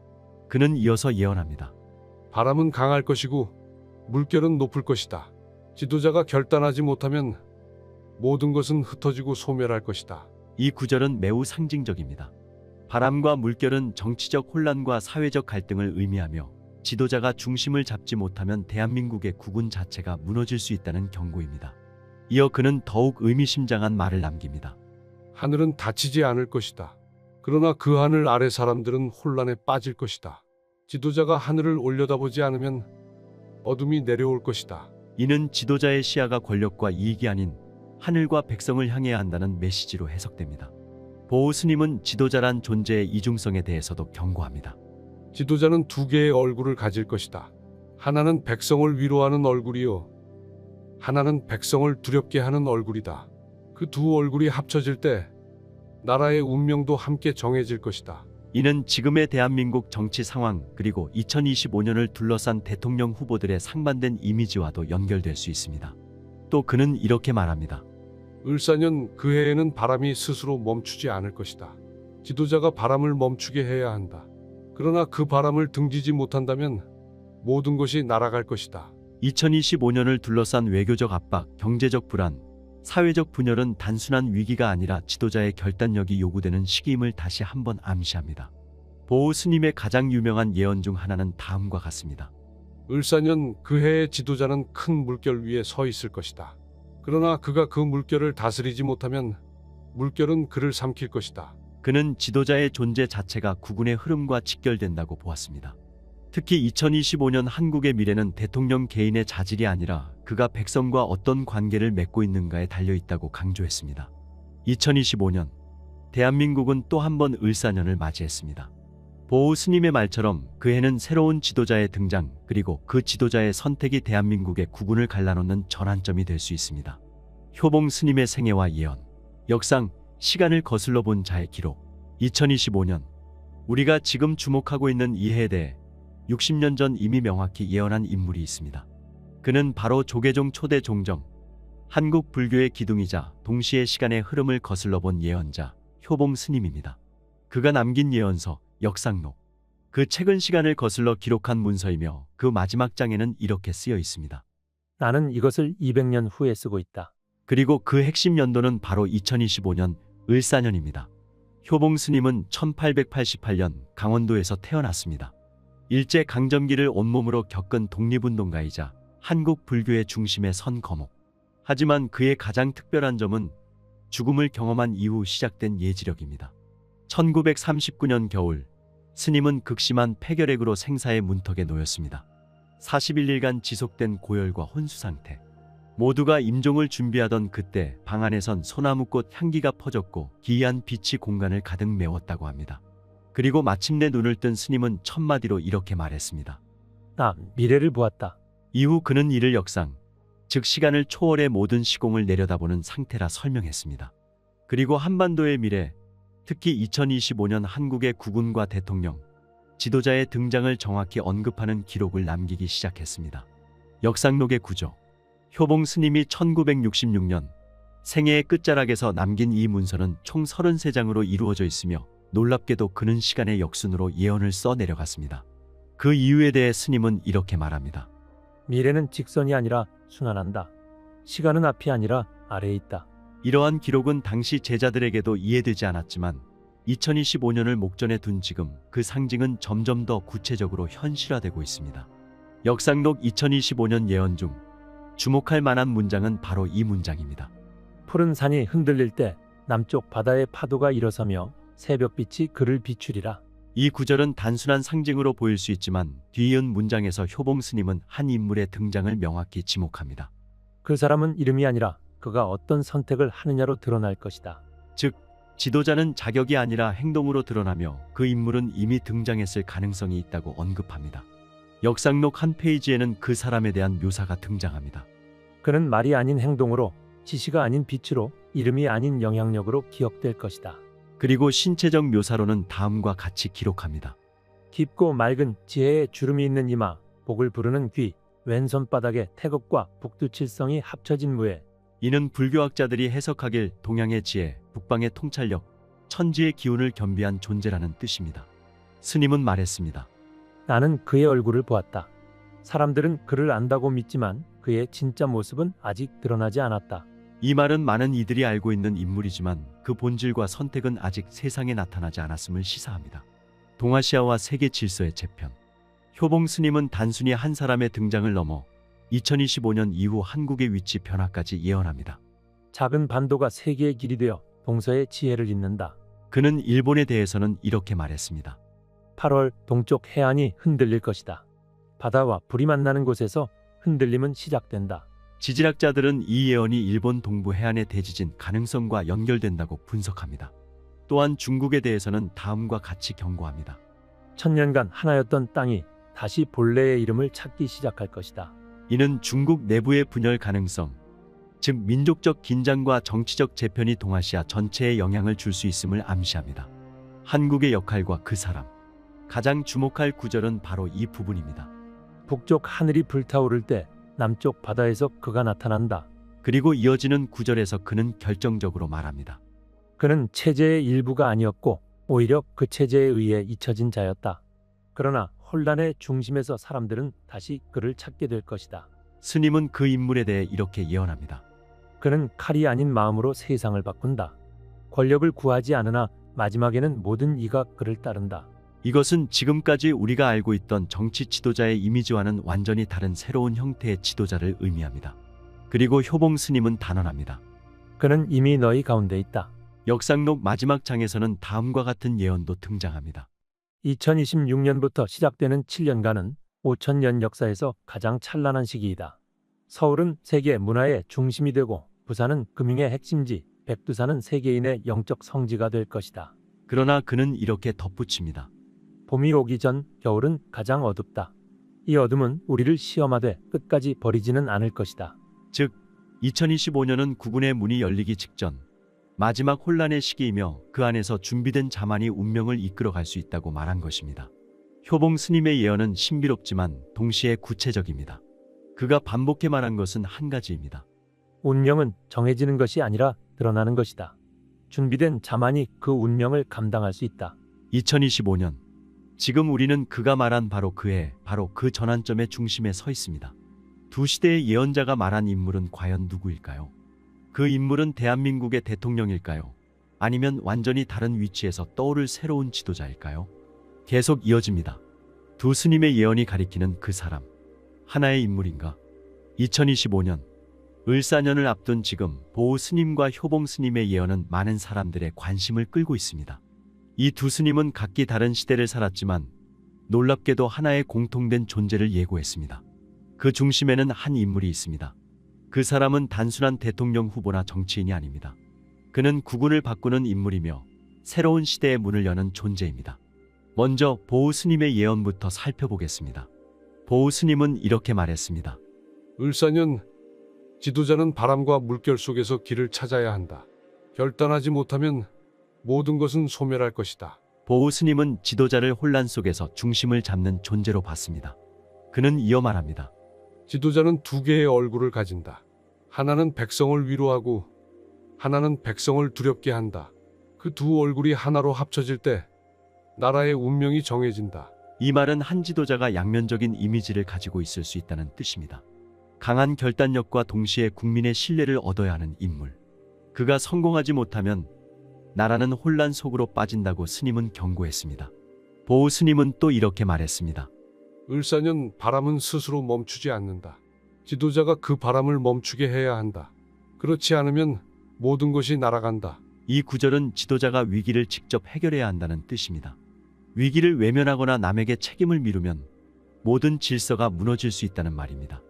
그는 이어서 예언합니다. 바람은 강할 것이고 물결은 높을 것이다. 지도자가 결단하지 못하면 모든 것은 흩어지고 소멸할 것이다. 이 구절은 매우 상징적입니다. 바람과 물결은 정치적 혼란과 사회적 갈등을 의미하며 지도자가 중심을 잡지 못하면 대한민국의 국운 자체가 무너질 수 있다는 경고입니다. 이어 그는 더욱 의미심장한 말을 남깁니다. 하늘은 닫히지 않을 것이다. 그러나 그 하늘 아래 사람들은 혼란에 빠질 것이다. 지도자가 하늘을 올려다보지 않으면 어둠이 내려올 것이다. 이는 지도자의 시야가 권력과 이익이 아닌 하늘과 백성을 향해야 한다는 메시지로 해석됩니다. 보호 스님은 지도자란 존재의 이중성에 대해서도 경고합니다. 지도자는 두 개의 얼굴을 가질 것이다. 하나는 백성을 위로하는 얼굴이요. 하나는 백성을 두렵게 하는 얼굴이다. 그 두 얼굴이 합쳐질 때 나라의 운명도 함께 정해질 것이다. 이는 지금의 대한민국 정치 상황 그리고 2025년을 둘러싼 대통령 후보들의 상반된 이미지와도 연결될 수 있습니다. 또 그는 이렇게 말합니다. 을사년 그 해에는 바람이 스스로 멈추지 않을 것이다. 지도자가 바람을 멈추게 해야 한다. 그러나 그 바람을 등지지 못한다면 모든 것이 날아갈 것이다. 2025년을 둘러싼 외교적 압박, 경제적 불안, 사회적 분열은 단순한 위기가 아니라 지도자의 결단력이 요구되는 시기임을 다시 한번 암시합니다. 보호 스님의 가장 유명한 예언 중 하나는 다음과 같습니다. 을사년 그 해의 지도자는 큰 물결 위에 서 있을 것이다. 그러나 그가 그 물결을 다스리지 못하면 물결은 그를 삼킬 것이다. 그는 지도자의 존재 자체가 국운의 흐름과 직결된다고 보았습니다. 특히 2025년 한국의 미래는 대통령 개인의 자질이 아니라 그가 백성과 어떤 관계를 맺고 있는가에 달려있다고 강조했습니다. 2025년 대한민국은 또 한 번 을사년을 맞이했습니다. 보호 스님의 말처럼 그 해는 새로운 지도자의 등장 그리고 그 지도자의 선택이 대한민국의 국운을 갈라놓는 전환점이 될 수 있습니다. 효봉 스님의 생애와 예언, 역상, 시간을 거슬러 본 자의 기록. 2025년 우리가 지금 주목하고 있는 이 해에 대해 60년 전 이미 명확히 예언한 인물이 있습니다. 그는 바로 조계종 초대 종정, 한국 불교의 기둥이자 동시에 시간의 흐름을 거슬러 본 예언자 효봉 스님입니다. 그가 남긴 예언서 역상록, 그 책은 시간을 거슬러 기록한 문서이며 그 마지막 장에는 이렇게 쓰여 있습니다. 나는 이것을 200년 후에 쓰고 있다. 그리고 그 핵심 연도는 바로 2025년 을사년입니다. 효봉 스님은 1888년 강원도에서 태어났습니다. 일제 강점기를 온몸으로 겪은 독립운동가이자 한국 불교의 중심에 선 거목. 하지만 그의 가장 특별한 점은 죽음을 경험한 이후 시작된 예지력입니다. 1939년 겨울 스님은 극심한 폐결핵으로 생사의 문턱에 놓였습니다. 41일간 지속된 고열과 혼수 상태. 모두가 임종을 준비하던 그때 방 안에선 소나무꽃 향기가 퍼졌고 기이한 빛이 공간을 가득 메웠다고 합니다. 그리고 마침내 눈을 뜬 스님은 첫마디로 이렇게 말했습니다. 나 미래를 보았다. 이후 그는 이를 역상, 즉 시간을 초월해 모든 시공을 내려다보는 상태라 설명했습니다. 그리고 한반도의 미래, 특히 2025년 한국의 국운과 대통령, 지도자의 등장을 정확히 언급하는 기록을 남기기 시작했습니다. 역상록의 구조. 효봉 스님이 1966년 생애의 끝자락에서 남긴 이 문서는 총 33장으로 이루어져 있으며 놀랍게도 그는 시간의 역순으로 예언을 써 내려갔습니다. 그 이유에 대해 스님은 이렇게 말합니다. 미래는 직선이 아니라 순환한다. 시간은 앞이 아니라 아래에 있다. 이러한 기록은 당시 제자들에게도 이해되지 않았지만 2025년을 목전에 둔 지금 그 상징은 점점 더 구체적으로 현실화되고 있습니다. 역상록 2025년 예언 중 주목할 만한 문장은 바로 이 문장입니다. 푸른 산이 흔들릴 때 남쪽 바다의 파도가 일어서며 새벽빛이 그를 비추리라. 이 구절은 단순한 상징으로 보일 수 있지만 뒤이은 문장에서 효봉 스님은 한 인물의 등장을 명확히 지목합니다. 그 사람은 이름이 아니라 그가 어떤 선택을 하느냐로 드러날 것이다. 즉, 지도자는 자격이 아니라 행동으로 드러나며 그 인물은 이미 등장했을 가능성이 있다고 언급합니다. 역상록 한 페이지에는 그 사람에 대한 묘사가 등장합니다. 그는 말이 아닌 행동으로, 지시가 아닌 빛으로, 이름이 아닌 영향력으로 기억될 것이다. 그리고 신체적 묘사로는 다음과 같이 기록합니다. 깊고 맑은 지혜의 주름이 있는 이마, 복을 부르는 귀, 왼손바닥에 태극과 북두칠성이 합쳐진 무에. 이는 불교학자들이 해석하길 동양의 지혜, 북방의 통찰력, 천지의 기운을 겸비한 존재라는 뜻입니다. 스님은 말했습니다. 나는 그의 얼굴을 보았다. 사람들은 그를 안다고 믿지만 그의 진짜 모습은 아직 드러나지 않았다. 이 말은 많은 이들이 알고 있는 인물이지만 그 본질과 선택은 아직 세상에 나타나지 않았음을 시사합니다. 동아시아와 세계 질서의 재편. 효봉 스님은 단순히 한 사람의 등장을 넘어 2025년 이후 한국의 위치 변화까지 예언합니다. 작은 반도가 세계의 길이 되어 동서의 지혜를 잇는다. 그는 일본에 대해서는 이렇게 말했습니다. 8월 동쪽 해안이 흔들릴 것이다. 바다와 불이 만나는 곳에서 흔들림은 시작된다. 지질학자들은 이 예언이 일본 동부 해안의 대지진 가능성과 연결된다고 분석합니다. 또한 중국에 대해서는 다음과 같이 경고합니다. 천년간 하나였던 땅이 다시 본래의 이름을 찾기 시작할 것이다. 이는 중국 내부의 분열 가능성, 즉 민족적 긴장과 정치적 재편이 동아시아 전체에 영향을 줄 수 있음을 암시합니다. 한국의 역할과 그 사람. 가장 주목할 구절은 바로 이 부분입니다. 북쪽 하늘이 불타오를 때 남쪽 바다에서 그가 나타난다. 그리고 이어지는 구절에서 그는 결정적으로 말합니다. 그는 체제의 일부가 아니었고 오히려 그 체제에 의해 잊혀진 자였다. 그러나 혼란의 중심에서 사람들은 다시 그를 찾게 될 것이다. 스님은 그 인물에 대해 이렇게 예언합니다. 그는 칼이 아닌 마음으로 세상을 바꾼다. 권력을 구하지 않으나 마지막에는 모든 이가 그를 따른다. 이것은 지금까지 우리가 알고 있던 정치 지도자의 이미지와는 완전히 다른 새로운 형태의 지도자를 의미합니다. 그리고 효봉 스님은 단언합니다. 그는 이미 너희 가운데 있다. 역상록 마지막 장에서는 다음과 같은 예언도 등장합니다. 2026년부터 시작되는 7년간은 5천년 역사에서 가장 찬란한 시기이다. 서울은 세계 문화의 중심이 되고 부산은 금융의 핵심지, 백두산은 세계인의 영적 성지가 될 것이다. 그러나 그는 이렇게 덧붙입니다. 봄이 오기 전 겨울은 가장 어둡다. 이 어둠은 우리를 시험하되 끝까지 버리지는 않을 것이다. 즉, 2025년은 국군의 문이 열리기 직전 마지막 혼란의 시기이며 그 안에서 준비된 자만이 운명을 이끌어갈 수 있다고 말한 것입니다. 효봉 스님의 예언은 신비롭지만 동시에 구체적입니다. 그가 반복해 말한 것은 한 가지입니다. 운명은 정해지는 것이 아니라 드러나는 것이다. 준비된 자만이 그 운명을 감당할 수 있다. 2025년, 지금 우리는 그가 말한 바로 그 전환점의 중심에 서 있습니다. 두 시대의 예언자가 말한 인물은 과연 누구일까요? 그 인물은 대한민국의 대통령일까요? 아니면 완전히 다른 위치에서 떠오를 새로운 지도자일까요? 계속 이어집니다. 두 스님의 예언이 가리키는 그 사람. 하나의 인물인가? 2025년, 을사년을 앞둔 지금 보우 스님과 효봉 스님의 예언은 많은 사람들의 관심을 끌고 있습니다. 이 두 스님은 각기 다른 시대를 살았지만 놀랍게도 하나의 공통된 존재를 예고했습니다. 그 중심에는 한 인물이 있습니다. 그 사람은 단순한 대통령 후보나 정치인이 아닙니다. 그는 국운을 바꾸는 인물이며 새로운 시대의 문을 여는 존재입니다. 먼저 보우 스님의 예언부터 살펴보겠습니다. 보우 스님은 이렇게 말했습니다. 을사년, 지도자는 바람과 물결 속에서 길을 찾아야 한다. 결단하지 못하면 모든 것은 소멸할 것이다. 보우 스님은 지도자를 혼란 속에서 중심을 잡는 존재로 봤습니다. 그는 이어 말합니다. 지도자는 두 개의 얼굴을 가진다. 하나는 백성을 위로하고 하나는 백성을 두렵게 한다. 그 두 얼굴이 하나로 합쳐질 때 나라의 운명이 정해진다. 이 말은 한 지도자가 양면적인 이미지를 가지고 있을 수 있다는 뜻입니다. 강한 결단력과 동시에 국민의 신뢰를 얻어야 하는 인물. 그가 성공하지 못하면 나라는 혼란 속으로 빠진다고 스님은 경고했습니다. 보우 스님은 또 이렇게 말했습니다. 을사년, 바람은 스스로 멈추지 않는다. 지도자가 그 바람을 멈추게 해야 한다. 그렇지 않으면 모든 것이 날아간다. 이 구절은 지도자가 위기를 직접 해결해야 한다는 뜻입니다. 위기를 외면하거나 남에게 책임을 미루면 모든 질서가 무너질 수 있다는 말입니다.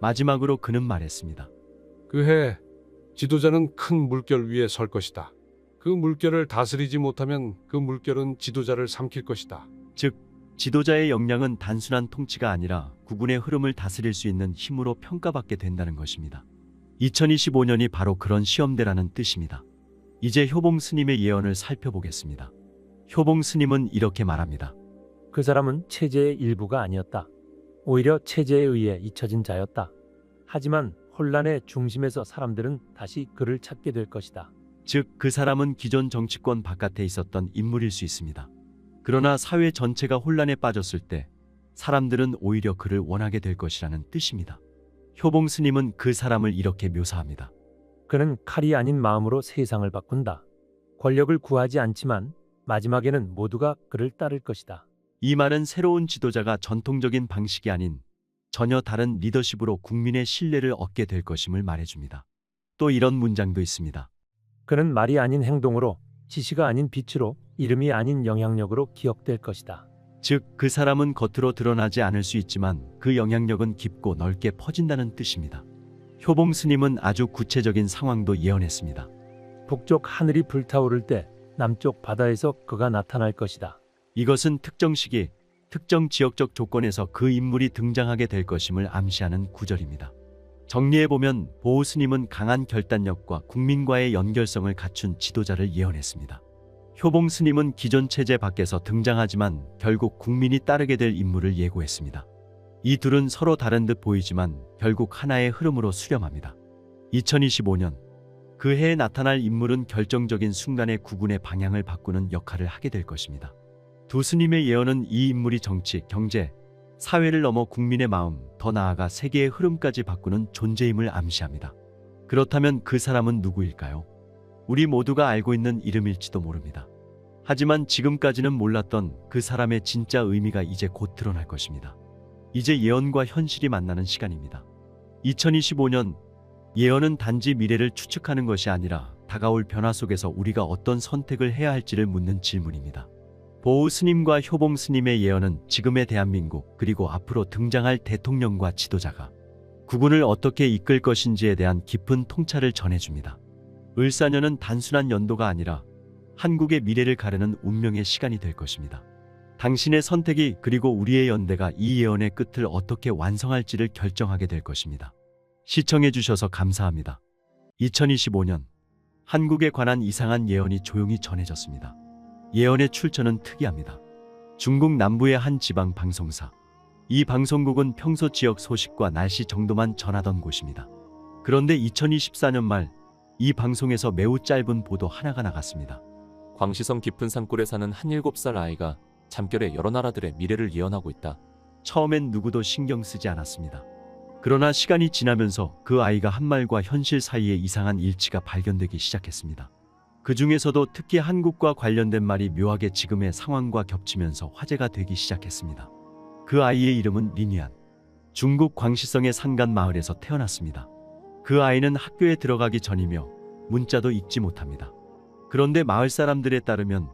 마지막으로 그는 말했습니다. 그해 지도자는 큰 물결 위에 설 것이다. 그 물결을 다스리지 못하면 그 물결은 지도자를 삼킬 것이다. 즉, 지도자의 역량은 단순한 통치가 아니라 국운의 흐름을 다스릴 수 있는 힘으로 평가받게 된다는 것입니다. 2025년이 바로 그런 시험대라는 뜻입니다. 이제 효봉 스님의 예언을 살펴보겠습니다. 효봉 스님은 이렇게 말합니다. 그 사람은 체제의 일부가 아니었다. 오히려 체제에 의해 잊혀진 자였다. 하지만 혼란의 중심에서 사람들은 다시 그를 찾게 될 것이다. 즉, 그 사람은 기존 정치권 바깥에 있었던 인물일 수 있습니다. 그러나 사회 전체가 혼란에 빠졌을 때 사람들은 오히려 그를 원하게 될 것이라는 뜻입니다. 효봉 스님은 그 사람을 이렇게 묘사합니다. 그는 칼이 아닌 마음으로 세상을 바꾼다. 권력을 구하지 않지만 마지막에는 모두가 그를 따를 것이다. 이 말은 새로운 지도자가 전통적인 방식이 아닌 전혀 다른 리더십으로 국민의 신뢰를 얻게 될 것임을 말해줍니다. 또 이런 문장도 있습니다. 그는 말이 아닌 행동으로, 지시가 아닌 빛으로, 이름이 아닌 영향력으로 기억될 것이다. 즉, 그 사람은 겉으로 드러나지 않을 수 있지만 그 영향력은 깊고 넓게 퍼진다는 뜻입니다. 효봉 스님은 아주 구체적인 상황도 예언했습니다. 북쪽 하늘이 불타오를 때 남쪽 바다에서 그가 나타날 것이다. 이것은 특정 시기, 특정 지역적 조건에서 그 인물이 등장하게 될 것임을 암시하는 구절입니다. 정리해보면 보호 스님은 강한 결단력과 국민과의 연결성을 갖춘 지도자를 예언했습니다. 효봉 스님은 기존 체제 밖에서 등장하지만 결국 국민이 따르게 될 인물을 예고했습니다. 이 둘은 서로 다른 듯 보이지만 결국 하나의 흐름으로 수렴합니다. 2025년 그 해에 나타날 인물은 결정적인 순간에 국군의 방향을 바꾸는 역할을 하게 될 것입니다. 두 스님의 예언은 이 인물이 정치, 경제, 사회를 넘어 국민의 마음, 더 나아가 세계의 흐름까지 바꾸는 존재임을 암시합니다. 그렇다면 그 사람은 누구일까요? 우리 모두가 알고 있는 이름일지도 모릅니다. 하지만 지금까지는 몰랐던 그 사람의 진짜 의미가 이제 곧 드러날 것입니다. 이제 예언과 현실이 만나는 시간입니다. 2025년 예언은 단지 미래를 추측하는 것이 아니라 다가올 변화 속에서 우리가 어떤 선택을 해야 할지를 묻는 질문입니다. 보호 스님과 효봉 스님의 예언은 지금의 대한민국 그리고 앞으로 등장할 대통령과 지도자가 국군을 어떻게 이끌 것인지에 대한 깊은 통찰을 전해줍니다. 을사년은 단순한 연도가 아니라 한국의 미래를 가르는 운명의 시간이 될 것입니다. 당신의 선택이 그리고 우리의 연대가 이 예언의 끝을 어떻게 완성할지를 결정하게 될 것입니다. 시청해 주셔서 감사합니다. 2025년 한국에 관한 이상한 예언이 조용히 전해졌습니다. 예언의 출처는 특이합니다. 중국 남부의 한 지방 방송사. 이 방송국은 평소 지역 소식과 날씨 정도만 전하던 곳입니다. 그런데 2024년 말 이 방송에서 매우 짧은 보도 하나가 나갔습니다. 광시성 깊은 산골에 사는 한 7살 아이가 잠결에 여러 나라들의 미래를 예언하고 있다. 처음엔 누구도 신경 쓰지 않았습니다. 그러나 시간이 지나면서 그 아이가 한 말과 현실 사이에 이상한 일치가 발견되기 시작했습니다. 그 중에서도 특히 한국과 관련된 말이 묘하게 지금의 상황과 겹치면서 화제가 되기 시작했습니다. 그 아이의 이름은 리니안. 중국 광시성의 산간 마을에서 태어났습니다. 그 아이는 학교에 들어가기 전이며 문자도 읽지 못합니다. 그런데 마을 사람들에 따르면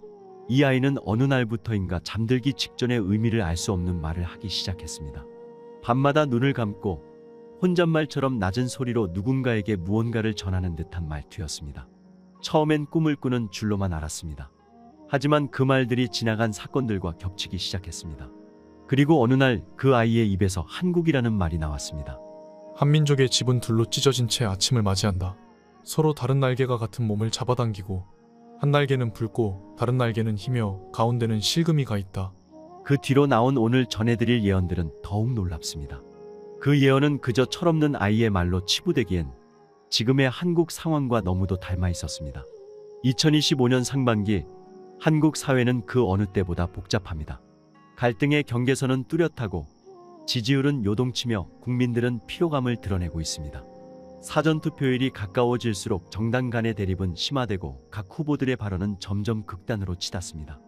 이 아이는 어느 날부터인가 잠들기 직전에 의미를 알 수 없는 말을 하기 시작했습니다. 밤마다 눈을 감고 혼잣말처럼 낮은 소리로 누군가에게 무언가를 전하는 듯한 말투였습니다. 처음엔 꿈을 꾸는 줄로만 알았습니다. 하지만 그 말들이 지나간 사건들과 겹치기 시작했습니다. 그리고 어느 날 그 아이의 입에서 한국이라는 말이 나왔습니다. 한민족의 집은 둘로 찢어진 채 아침을 맞이한다. 서로 다른 날개가 같은 몸을 잡아당기고 한 날개는 붉고 다른 날개는 희며 가운데는 실금이가 있다. 그 뒤로 나온 오늘 전해드릴 예언들은 더욱 놀랍습니다. 그 예언은 그저 철없는 아이의 말로 치부되기엔 지금의 한국 상황과 너무도 닮아 있었습니다. 2025년 상반기 한국 사회는 그 어느 때보다 복잡합니다. 갈등의 경계선은 뚜렷하고 지지율은 요동치며 국민들은 피로감을 드러내고 있습니다. 사전투표일이 가까워질수록 정당 간의 대립은 심화되고 각 후보들의 발언은 점점 극단으로 치닫습니다.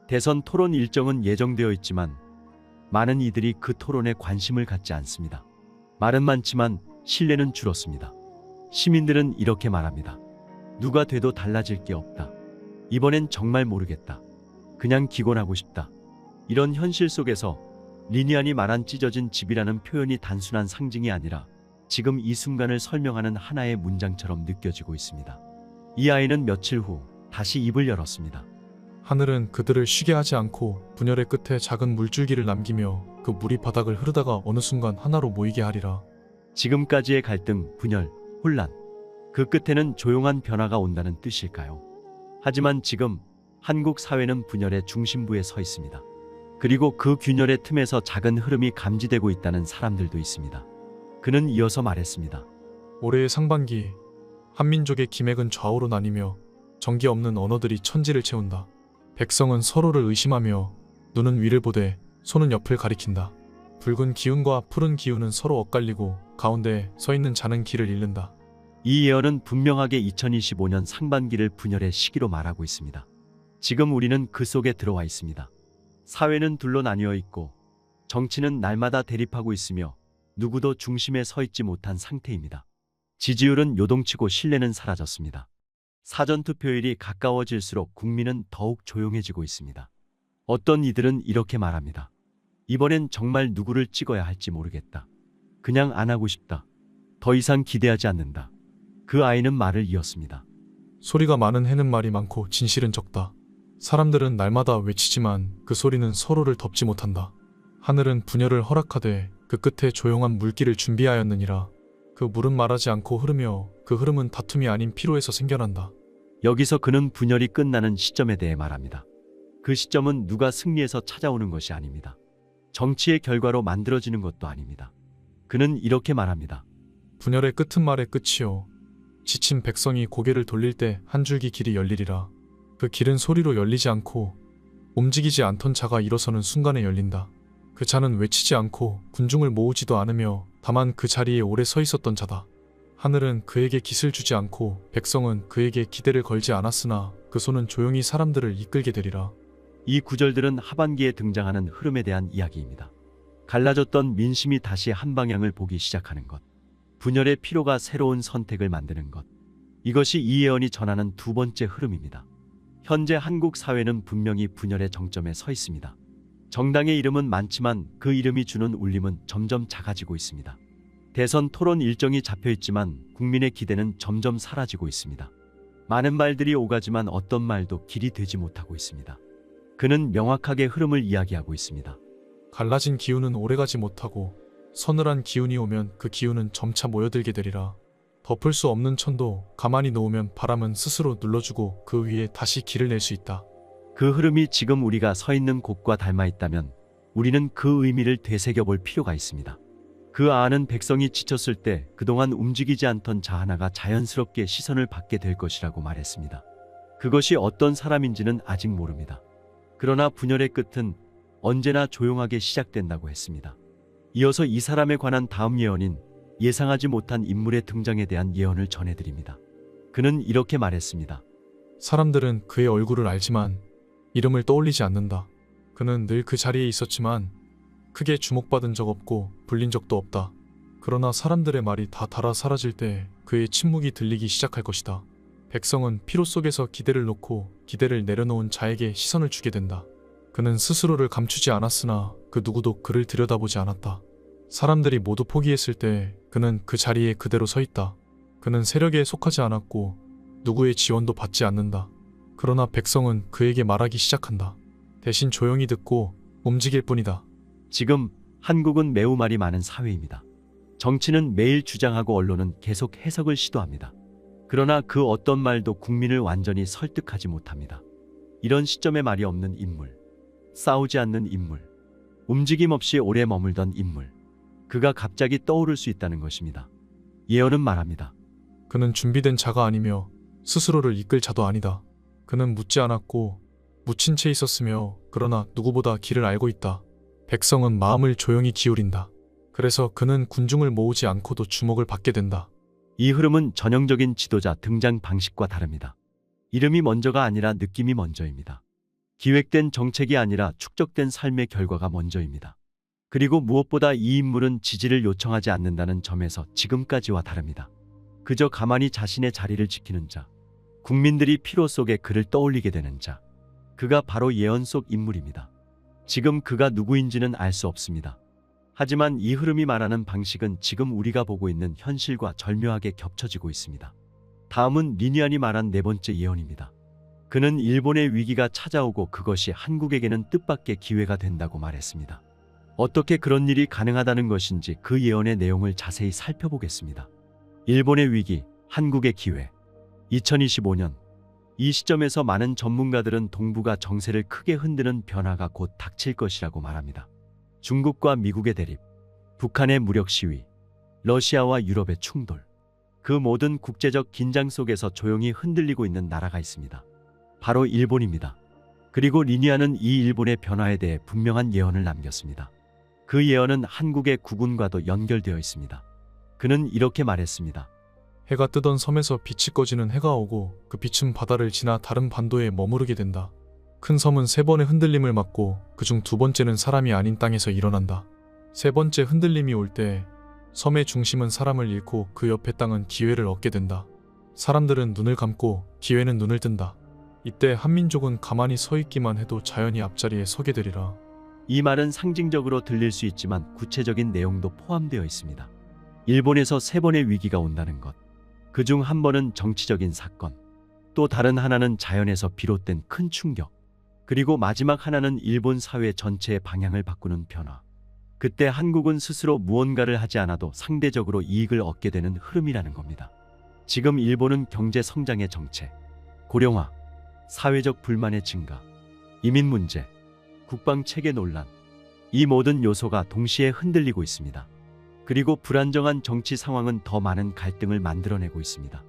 대선 토론 일정은 예정되어 있지만 많은 이들이 그 토론에 관심을 갖지 않습니다. 말은 많지만 신뢰는 줄었습니다. 시민들은 이렇게 말합니다. 누가 돼도 달라질 게 없다. 이번엔 정말 모르겠다. 그냥 기권하고 싶다. 이런 현실 속에서 리니안이 말한 찢어진 집이라는 표현이 단순한 상징이 아니라 지금 이 순간을 설명하는 하나의 문장처럼 느껴지고 있습니다. 이 아이는 며칠 후 다시 입을 열었습니다. 하늘은 그들을 쉬게 하지 않고 분열의 끝에 작은 물줄기를 남기며 그 물이 바닥을 흐르다가 어느 순간 하나로 모이게 하리라. 지금까지의 갈등, 분열, 혼란, 그 끝에는 조용한 변화가 온다는 뜻일까요? 하지만 지금 한국 사회는 분열의 중심부에 서 있습니다. 그리고 그 균열의 틈에서 작은 흐름이 감지되고 있다는 사람들도 있습니다. 그는 이어서 말했습니다. 올해의 상반기 한민족의 기맥은 좌우로 나뉘며 정기 없는 언어들이 천지를 채운다. 백성은 서로를 의심하며 눈은 위를 보되 손은 옆을 가리킨다. 붉은 기운과 푸른 기운은 서로 엇갈리고 가운데 서 있는 자는 길을 잃는다. 이 예언은 분명하게 2025년 상반기를 분열의 시기로 말하고 있습니다. 지금 우리는 그 속에 들어와 있습니다. 사회는 둘로 나뉘어 있고 정치는 날마다 대립하고 있으며 누구도 중심에 서 있지 못한 상태입니다. 지지율은 요동치고 신뢰는 사라졌습니다. 사전투표일이 가까워질수록 국민은 더욱 조용해지고 있습니다. 어떤 이들은 이렇게 말합니다. 이번엔 정말 누구를 찍어야 할지 모르겠다. 그냥 안 하고 싶다. 더 이상 기대하지 않는다. 그 아이는 말을 이었습니다. 소리가 많은 해는 말이 많고 진실은 적다. 사람들은 날마다 외치지만 그 소리는 서로를 덮지 못한다. 하늘은 분열을 허락하되 그 끝에 조용한 물길을 준비하였느니라. 그 물은 말하지 않고 흐르며 그 흐름은 다툼이 아닌 피로에서 생겨난다. 여기서 그는 분열이 끝나는 시점에 대해 말합니다. 그 시점은 누가 승리해서 찾아오는 것이 아닙니다. 정치의 결과로 만들어지는 것도 아닙니다. 그는 이렇게 말합니다. 분열의 끝은 말의 끝이요. 지친 백성이 고개를 돌릴 때 한 줄기 길이 열리리라. 그 길은 소리로 열리지 않고 움직이지 않던 자가 일어서는 순간에 열린다. 그 자는 외치지 않고 군중을 모으지도 않으며 다만 그 자리에 오래 서 있었던 자다. 하늘은 그에게 깃을 주지 않고 백성은 그에게 기대를 걸지 않았으나 그 손은 조용히 사람들을 이끌게 되리라. 이 구절들은 하반기에 등장하는 흐름에 대한 이야기입니다. 갈라졌던 민심이 다시 한 방향을 보기 시작하는 것. 분열의 피로가 새로운 선택을 만드는 것. 이것이 이 예언이 전하는 두 번째 흐름입니다. 현재 한국 사회는 분명히 분열의 정점에 서 있습니다. 정당의 이름은 많지만 그 이름이 주는 울림은 점점 작아지고 있습니다. 대선 토론 일정이 잡혀 있지만 국민의 기대는 점점 사라지고 있습니다. 많은 말들이 오가지만 어떤 말도 길이 되지 못하고 있습니다. 그는 명확하게 흐름을 이야기하고 있습니다. 갈라진 기운은 오래가지 못하고 서늘한 기운이 오면 그 기운은 점차 모여들게 되리라. 덮을 수 없는 천도 가만히 놓으면 바람은 스스로 눌러주고 그 위에 다시 길을 낼 수 있다. 그 흐름이 지금 우리가 서 있는 곳과 닮아 있다면 우리는 그 의미를 되새겨 볼 필요가 있습니다. 그 아는 백성이 지쳤을 때 그동안 움직이지 않던 자 하나가 자연스럽게 시선을 받게 될 것이라고 말했습니다. 그것이 어떤 사람인지는 아직 모릅니다. 그러나 분열의 끝은 언제나 조용하게 시작된다고 했습니다. 이어서 이 사람에 관한 다음 예언인 예상하지 못한 인물의 등장에 대한 예언을 전해드립니다. 그는 이렇게 말했습니다. 사람들은 그의 얼굴을 알지만 이름을 떠올리지 않는다. 그는 늘 그 자리에 있었지만 크게 주목받은 적 없고 불린 적도 없다. 그러나 사람들의 말이 다 닳아 사라질 때 그의 침묵이 들리기 시작할 것이다. 백성은 피로 속에서 기대를 놓고 기대를 내려놓은 자에게 시선을 주게 된다. 그는 스스로를 감추지 않았으나 그 누구도 그를 들여다보지 않았다. 사람들이 모두 포기했을 때 그는 그 자리에 그대로 서 있다. 그는 세력에 속하지 않았고 누구의 지원도 받지 않는다. 그러나 백성은 그에게 말하기 시작한다. 대신 조용히 듣고 움직일 뿐이다. 지금 한국은 매우 말이 많은 사회입니다. 정치는 매일 주장하고 언론은 계속 해석을 시도합니다. 그러나 그 어떤 말도 국민을 완전히 설득하지 못합니다. 이런 시점에 말이 없는 인물, 싸우지 않는 인물, 움직임 없이 오래 머물던 인물, 그가 갑자기 떠오를 수 있다는 것입니다. 예언은 말합니다. 그는 준비된 자가 아니며 스스로를 이끌 자도 아니다. 그는 묻지 않았고 묻힌 채 있었으며 그러나 누구보다 길을 알고 있다. 백성은 마음을 조용히 기울인다. 그래서 그는 군중을 모으지 않고도 주목을 받게 된다. 이 흐름은 전형적인 지도자 등장 방식과 다릅니다. 이름이 먼저가 아니라 느낌이 먼저입니다. 기획된 정책이 아니라 축적된 삶의 결과가 먼저입니다. 그리고 무엇보다 이 인물은 지지를 요청하지 않는다는 점에서 지금까지와 다릅니다. 그저 가만히 자신의 자리를 지키는 자, 국민들이 피로 속에 그를 떠올리게 되는 자, 그가 바로 예언 속 인물입니다. 지금 그가 누구인지는 알 수 없습니다. 하지만 이 흐름이 말하는 방식은 지금 우리가 보고 있는 현실과 절묘하게 겹쳐지고 있습니다. 다음은 리니안이 말한 네 번째 예언입니다. 그는 일본의 위기가 찾아오고 그것이 한국에게는 뜻밖의 기회가 된다고 말했습니다. 어떻게 그런 일이 가능하다는 것인지 그 예언의 내용을 자세히 살펴보겠습니다. 일본의 위기, 한국의 기회. 2025년. 이 시점에서 많은 전문가들은 동북아 정세를 크게 흔드는 변화가 곧 닥칠 것이라고 말합니다. 중국과 미국의 대립, 북한의 무력 시위, 러시아와 유럽의 충돌. 그 모든 국제적 긴장 속에서 조용히 흔들리고 있는 나라가 있습니다. 바로 일본입니다. 그리고 리니아는 이 일본의 변화에 대해 분명한 예언을 남겼습니다. 그 예언은 한국의 국운과도 연결되어 있습니다. 그는 이렇게 말했습니다. 해가 뜨던 섬에서 빛이 꺼지는 해가 오고 그 빛은 바다를 지나 다른 반도에 머무르게 된다. 큰 섬은 3번의 흔들림을 맞고 그중 2번째는 사람이 아닌 땅에서 일어난다. 3번째 흔들림이 올 때 섬의 중심은 사람을 잃고 그 옆의 땅은 기회를 얻게 된다. 사람들은 눈을 감고 기회는 눈을 뜬다. 이때 한민족은 가만히 서 있기만 해도 자연히 앞자리에 서게 되리라. 이 말은 상징적으로 들릴 수 있지만 구체적인 내용도 포함되어 있습니다. 일본에서 3번의 위기가 온다는 것. 그중 한 번은 정치적인 사건, 또 다른 하나는 자연에서 비롯된 큰 충격, 그리고 마지막 하나는 일본 사회 전체의 방향을 바꾸는 변화. 그때 한국은 스스로 무언가를 하지 않아도 상대적으로 이익을 얻게 되는 흐름이라는 겁니다. 지금 일본은 경제 성장의 정체, 고령화, 사회적 불만의 증가, 이민 문제, 국방 체계 논란, 이 모든 요소가 동시에 흔들리고 있습니다. 그리고 불안정한 정치 상황은 더 많은 갈등을 만들어내고 있습니다.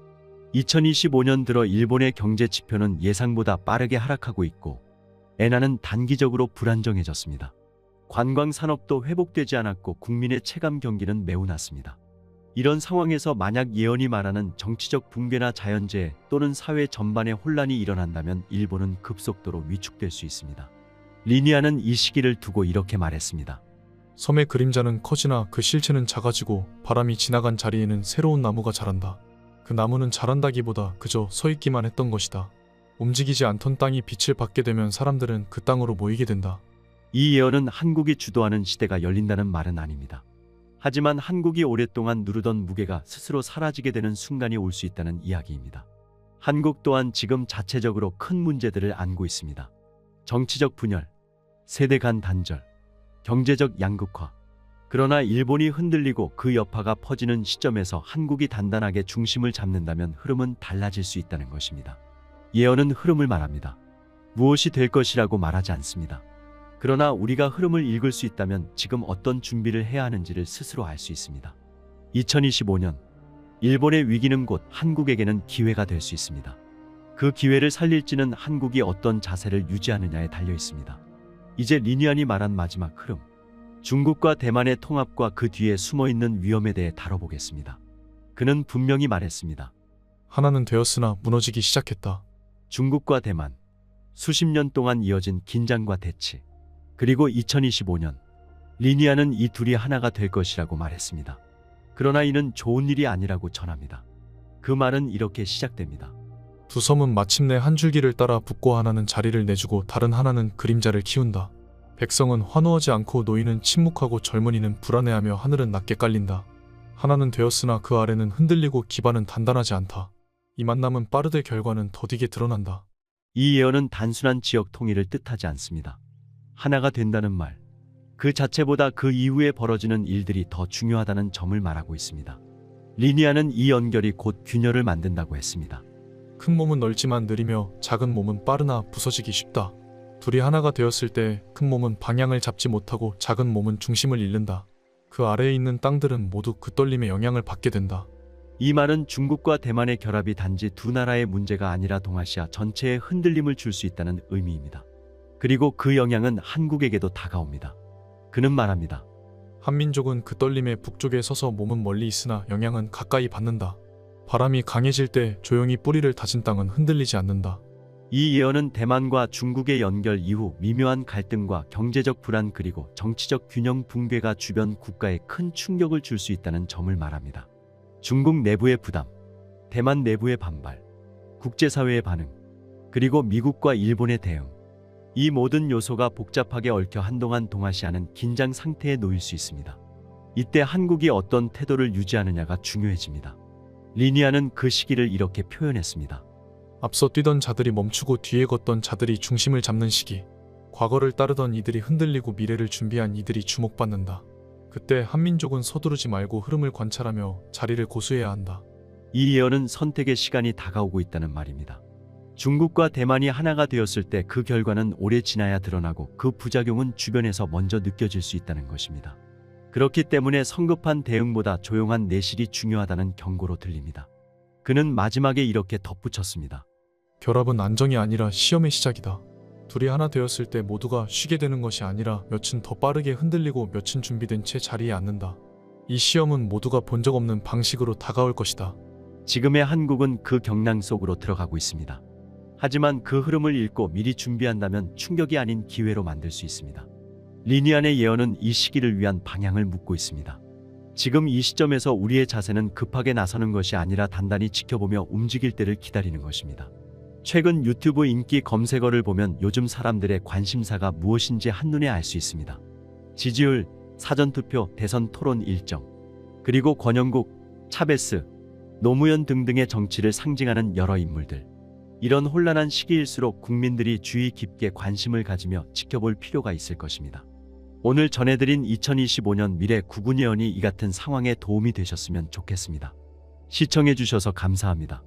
2025년 들어 일본의 경제 지표는 예상보다 빠르게 하락하고 있고 엔화는 단기적으로 불안정해졌습니다. 관광 산업도 회복되지 않았고 국민의 체감 경기는 매우 낮습니다. 이런 상황에서 만약 예언이 말하는 정치적 붕괴나 자연재해 또는 사회 전반의 혼란이 일어난다면 일본은 급속도로 위축될 수 있습니다. 리니아는 이 시기를 두고 이렇게 말했습니다. 섬의 그림자는 커지나 그 실체는 작아지고 바람이 지나간 자리에는 새로운 나무가 자란다. 그 나무는 자란다기보다 그저 서 있기만 했던 것이다. 움직이지 않던 땅이 빛을 받게 되면 사람들은 그 땅으로 모이게 된다. 이 예언은 한국이 주도하는 시대가 열린다는 말은 아닙니다. 하지만 한국이 오랫동안 누르던 무게가 스스로 사라지게 되는 순간이 올 수 있다는 이야기입니다. 한국 또한 지금 자체적으로 큰 문제들을 안고 있습니다. 정치적 분열, 세대 간 단절, 경제적 양극화. 그러나 일본이 흔들리고 그 여파가 퍼지는 시점에서 한국이 단단하게 중심을 잡는다면 흐름은 달라질 수 있다는 것입니다. 예언은 흐름을 말합니다. 무엇이 될 것이라고 말하지 않습니다. 그러나 우리가 흐름을 읽을 수 있다면 지금 어떤 준비를 해야 하는지를 스스로 알 수 있습니다. 2025년 일본의 위기는 곧 한국에게는 기회가 될 수 있습니다. 그 기회를 살릴지는 한국이 어떤 자세를 유지하느냐에 달려 있습니다. 이제 리니안이 말한 마지막 흐름, 중국과 대만의 통합과 그 뒤에 숨어있는 위험에 대해 다뤄보겠습니다. 그는 분명히 말했습니다. 하나는 되었으나 무너지기 시작했다. 중국과 대만, 수십 년 동안 이어진 긴장과 대치, 그리고 2025년 리니아는 이 둘이 하나가 될 것이라고 말했습니다. 그러나 이는 좋은 일이 아니라고 전합니다. 그 말은 이렇게 시작됩니다. 두 섬은 마침내 한 줄기를 따라 붙고 하나는 자리를 내주고 다른 하나는 그림자를 키운다. 백성은 환호하지 않고 노인은 침묵하고 젊은이는 불안해하며 하늘은 낮게 깔린다. 하나는 되었으나 그 아래는 흔들리고 기반은 단단하지 않다. 이 만남은 빠르되 결과는 더디게 드러난다. 이 예언은 단순한 지역 통일을 뜻하지 않습니다. 하나가 된다는 말, 그 자체보다 그 이후에 벌어지는 일들이 더 중요하다는 점을 말하고 있습니다. 리니아는 이 연결이 곧 균열을 만든다고 했습니다. 큰 몸은 넓지만 느리며 작은 몸은 빠르나 부서지기 쉽다. 둘이 하나가 되었을 때 큰 몸은 방향을 잡지 못하고 작은 몸은 중심을 잃는다. 그 아래에 있는 땅들은 모두 그 떨림의 영향을 받게 된다. 이 말은 중국과 대만의 결합이 단지 두 나라의 문제가 아니라 동아시아 전체에 흔들림을 줄 수 있다는 의미입니다. 그리고 그 영향은 한국에게도 다가옵니다. 그는 말합니다. 한민족은 그 떨림의 북쪽에 서서 몸은 멀리 있으나 영향은 가까이 받는다. 바람이 강해질 때 조용히 뿌리를 다진 땅은 흔들리지 않는다. 이 예언은 대만과 중국의 연결 이후 미묘한 갈등과 경제적 불안 그리고 정치적 균형 붕괴가 주변 국가에 큰 충격을 줄 수 있다는 점을 말합니다. 중국 내부의 부담, 대만 내부의 반발, 국제사회의 반응, 그리고 미국과 일본의 대응. 이 모든 요소가 복잡하게 얽혀 한동안 동아시아는 긴장 상태에 놓일 수 있습니다. 이때 한국이 어떤 태도를 유지하느냐가 중요해집니다. 리니아는 그 시기를 이렇게 표현했습니다. 앞서 뛰던 자들이 멈추고 뒤에 걷던 자들이 중심을 잡는 시기. 과거를 따르던 이들이 흔들리고 미래를 준비한 이들이 주목받는다. 그때 한민족은 서두르지 말고 흐름을 관찰하며 자리를 고수해야 한다. 이 예언은 선택의 시간이 다가오고 있다는 말입니다. 중국과 대만이 하나가 되었을 때 그 결과는 오래 지나야 드러나고 그 부작용은 주변에서 먼저 느껴질 수 있다는 것입니다. 그렇기 때문에 성급한 대응보다 조용한 내실이 중요하다는 경고로 들립니다. 그는 마지막에 이렇게 덧붙였습니다. 결합은 안정이 아니라 시험의 시작이다. 둘이 하나 되었을 때 모두가 쉬게 되는 것이 아니라 몇은 더 빠르게 흔들리고 몇은 준비된 채 자리에 앉는다. 이 시험은 모두가 본 적 없는 방식으로 다가올 것이다. 지금의 한국은 그 경랑 속으로 들어가고 있습니다. 하지만 그 흐름을 읽고 미리 준비한다면 충격이 아닌 기회로 만들 수 있습니다. 리니안의 예언은 이 시기를 위한 방향을 묻고 있습니다. 지금 이 시점에서 우리의 자세는 급하게 나서는 것이 아니라 단단히 지켜보며 움직일 때를 기다리는 것입니다. 최근 유튜브 인기 검색어를 보면 요즘 사람들의 관심사가 무엇인지 한눈에 알 수 있습니다. 지지율, 사전투표, 대선 토론 일정, 그리고 권영국, 차베스, 노무현 등등의 정치를 상징하는 여러 인물들. 이런 혼란한 시기일수록 국민들이 주의 깊게 관심을 가지며 지켜볼 필요가 있을 것입니다. 오늘 전해드린 2025년 미래 구군 예언이 이 같은 상황에 도움이 되셨으면 좋겠습니다. 시청해주셔서 감사합니다.